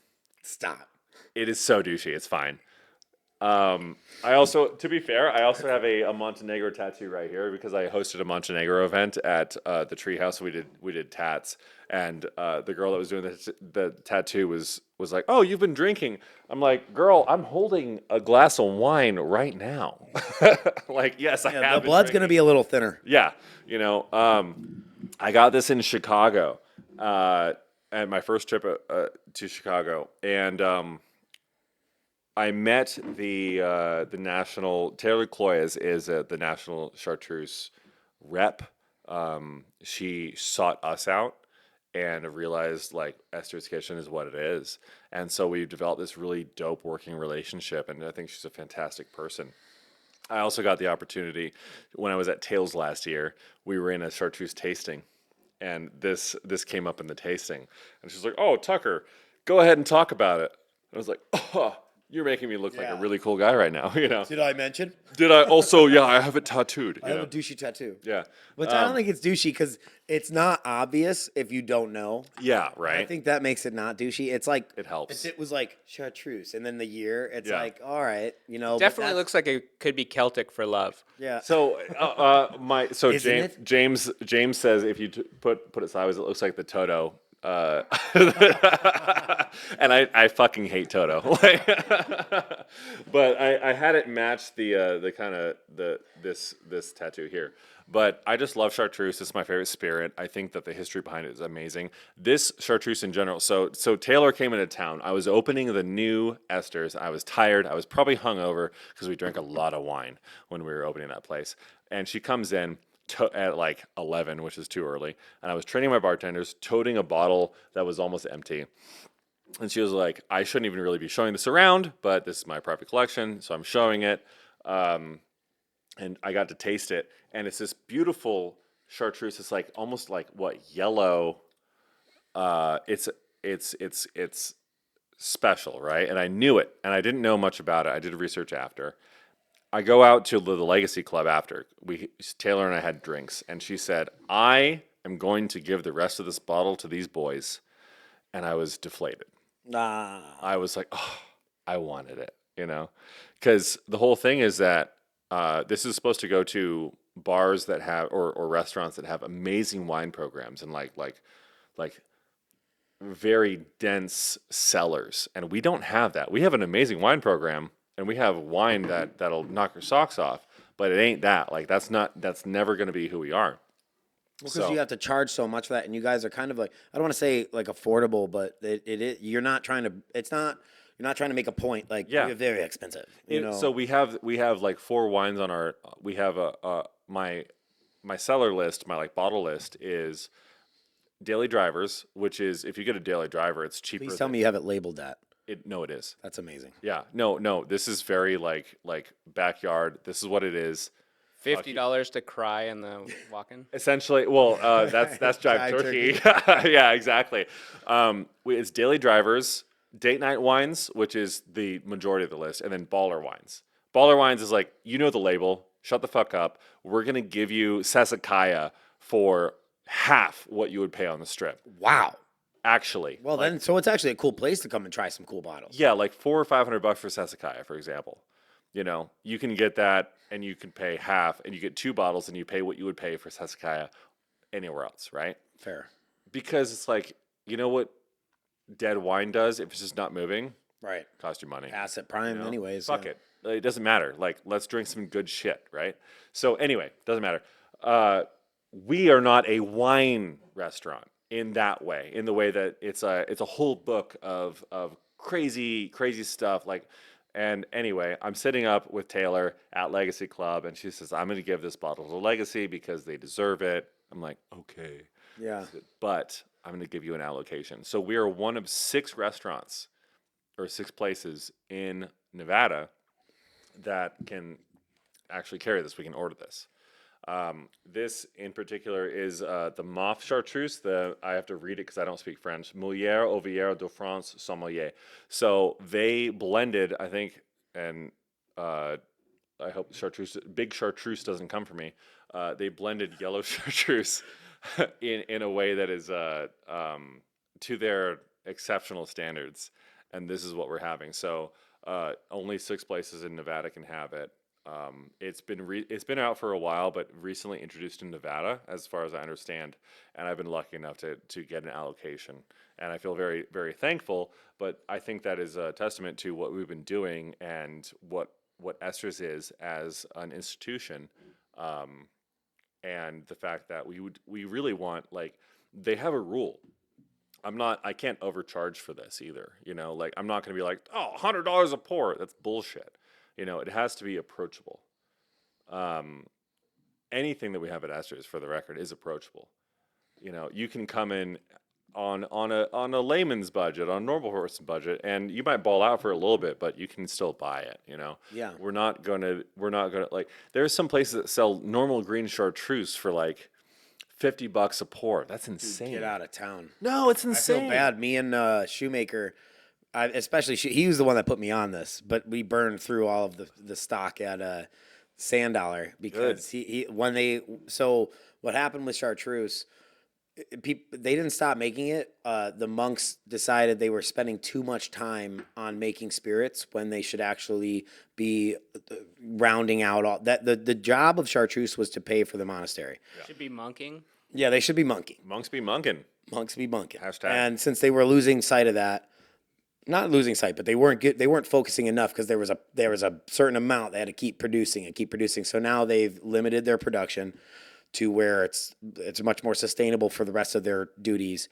Stop. It is so douchey. It's fine. I also, to be fair, I also have a Montenegro tattoo right here because I hosted a Montenegro event at the Treehouse. We did tats, and the girl that was doing the tattoo was like, "Oh, you've been drinking." I'm like, "Girl, I'm holding a glass of wine right now." Like, yes, I Yeah, have. the blood's going to be a little thinner. Yeah, you know, I got this in Chicago, at my first trip to Chicago, and I met the national Taylor Cloyes is the national chartreuse rep. She sought us out and realized like Esther's Kitchen is what it is, and so we've developed this really dope working relationship. And I think she's a fantastic person. I also got the opportunity when I was at Tales last year. We were in a chartreuse tasting, and this came up in the tasting, and she's like, "Oh, Tucker, go ahead and talk about it." I was like, "Oh, you're making me look like a Yeah. really cool guy right now." You know? Did I mention? Did I also? Yeah, I have it tattooed. I You have know? a douchey tattoo. Yeah. Which I don't think it's douchey because it's not obvious if you don't know. Yeah. I Right. think that makes it not douchey. It's like It helps. If it was like chartreuse, and then the year, it's Yeah. like all right, you know. but Definitely that's- looks like it could be Celtic for love. Yeah. So, Isn't James says if you put it sideways, it looks like the Toto. And I fucking hate Toto. But I had it match the kind of this tattoo here. But I just love chartreuse. It's my favorite spirit. I think that the history behind it is amazing. This chartreuse in general. So Taylor came into town. I was opening the new Esther's. I was tired. I was probably hungover because we drank a lot of wine when we were opening that place. And she comes in at like 11, which is too early. And I was training my bartenders, toting a bottle that was almost empty. And she was like, I shouldn't even really be showing this around, but this is my private collection, so I'm showing it. And I got to taste it. And it's this beautiful chartreuse. It's like almost like yellow. It's special, right? And I knew it. And I didn't know much about it. I did research after. I go out to the Legacy Club after. Taylor and I had drinks, and she said, I am going to give the rest of this bottle to these boys. And I was deflated. Nah. I was like, oh, I wanted it, you know? Because the whole thing is that This is supposed to go to bars that have or restaurants that have amazing wine programs and like very dense cellars, and we don't have that. We have an amazing wine program, and we have wine that'll knock your socks off, but it ain't that. Like that's never going to be who we are. Because you have to charge so much for that, and you guys are kind of like, I don't want to say like affordable, but you're not trying to. It's not. You're not trying to make a point. Like Yeah. you're very expensive. You know. So we have like 4 wines on our. We have my cellar list, my like bottle list is Daily Drivers, which is if you get a Daily Driver, it's cheaper. Please tell me you have it labeled that. No, it is. That's amazing. Yeah, no. This is very like backyard. This is what it is. $50 to cry in the walk-in. Essentially, well, that's Jive Turkey. Yeah, exactly. It's Daily Drivers, Date Night Wines, which is the majority of the list, and then Baller Wines. Baller Wines is like, you know the label. Shut the fuck up. We're gonna give you Sassicaia for half what you would pay on the strip. Wow. Actually. Well, then, so it's actually a cool place to come and try some cool bottles. Yeah, like $400 or $500 for Sassicaia, for example. You know, you can get that, and you can pay half, and you get 2 bottles, and you pay what you would pay for Sassicaia anywhere else, right? Fair. Because it's like, you know what dead wine does if it's just not moving? Right. Cost you money. Asset prime, You know? anyways. Fuck yeah. it. It doesn't matter. Like, let's drink some good shit, right? So anyway, doesn't matter. We are not a wine restaurant in that way, in the way that it's a whole book of crazy stuff. Like, and anyway, I'm sitting up with Taylor at Legacy Club, and she says, I'm going to give this bottle to Legacy because they deserve it. I'm like, okay. Yeah. But I'm going to give you an allocation. So we are one of 6 restaurants or 6 places in Nevada that can actually carry this. We can order this. This in particular is the Moff Chartreuse. I have to read it because I don't speak French. Mouillère Ouvrière de France Sommelier. So they blended, I think, and I hope big Chartreuse doesn't come for me. They blended yellow Chartreuse in a way that is to their exceptional standards, and this is what we're having. So only 6 places in Nevada can have it. It's been out for a while, but recently introduced in Nevada, as far as I understand, and I've been lucky enough to get an allocation, and I feel very, very thankful. But I think that is a testament to what we've been doing and what Esther's is as an institution, and the fact that we really want, like, they have a rule. I can't overcharge for this either. You know, like, I'm not going to be like, oh, $100 a pour. That's bullshit. You know, it has to be approachable. Anything that we have at Esther's, for the record, is approachable. You know, you can come in on a layman's budget, on a normal person's budget, and you might ball out for a little bit, but you can still buy it. You know, Yeah. We're not gonna like. There's some places that sell normal green Chartreuse for like $50 a pour. That's insane. Get out of town. No, it's I insane. feel bad. Me and Shoemaker, especially he was the one that put me on this, but we burned through all of the stock at Sand Dollar because so what happened with Chartreuse, they didn't stop making it. The monks decided they were spending too much time on making spirits when they should actually be rounding out all that. The job of Chartreuse was to pay for the monastery. Should be monking. Yeah, they should be monking. Monks be monking. Monks be monking. Hashtag. And since they were losing sight of that, not losing sight, but they weren't focusing enough because there was a certain amount they had to keep producing. So now they've limited their production to where it's much more sustainable for the rest of their duties.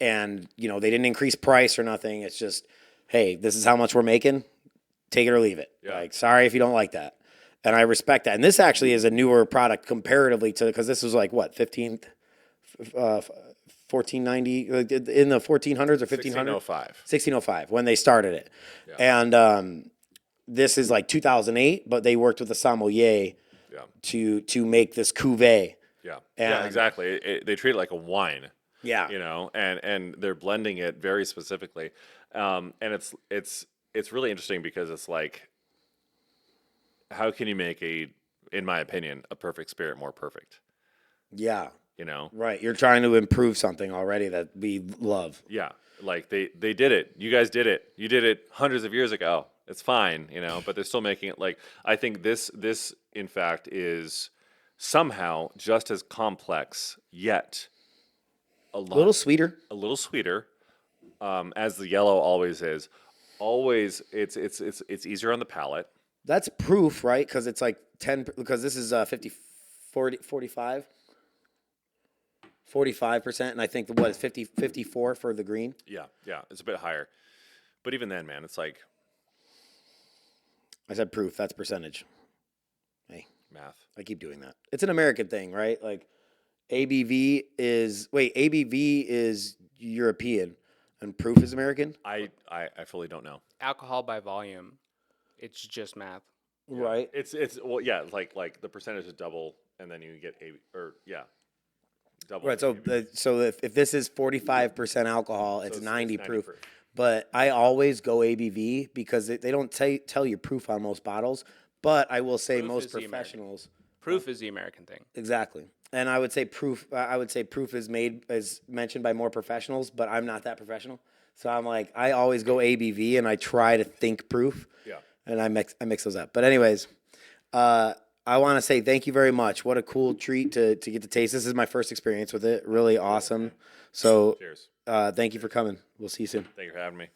And, you know, they didn't increase price or nothing. It's just, hey, this is how much we're making. Take it or leave it. Yeah. Like, sorry if you don't like that. And I respect that. And this actually is a newer product comparatively to, because this was like what, 1490 in the 1400s or 1500s? 1605 when they started it. Yeah. And this is like 2008, but they worked with a sommelier to make this cuvee. Yeah, exactly. They treat it like a wine. Yeah. You know, and they're blending it very specifically. And it's really interesting because it's like, how can you make in my opinion, a perfect spirit more perfect? Yeah. You know? Right. You're trying to improve something already that we love. Yeah. Like they did it. You guys did it. You did it hundreds of years ago. It's fine, but they're still making it like I think this in fact is somehow just as complex yet A little sweeter. a little sweeter, as the yellow always is. Always, it's easier on the palate. That's proof, right? Because it's like 10, because this is 50, 40, 45. 45%, and I think what is 50, 54 for the green. Yeah, it's a bit higher, but even then, man, it's like I said proof. That's percentage. Hey, math. I keep doing that. It's an American thing, right? Like ABV is European, and proof is American. I fully don't know. Alcohol by volume, it's just math. Yeah. Right. It's well, yeah, like the percentage is double, and then you get double. Right. So if this is 45% alcohol, it's 90 90 proof. But I always go ABV because they don't tell you proof on most bottles. But I will say Proof most is the professionals. Proof is the American thing. Exactly. And I would say proof is mentioned by more professionals, but I'm not that professional. So I'm like, I always go ABV and I try to think proof. Yeah. And I mix those up. But anyways, I want to say thank you very much. What a cool treat to get to taste. This is my first experience with it. Really awesome. So Cheers. thank you for coming. We'll see you soon. Thank you for having me.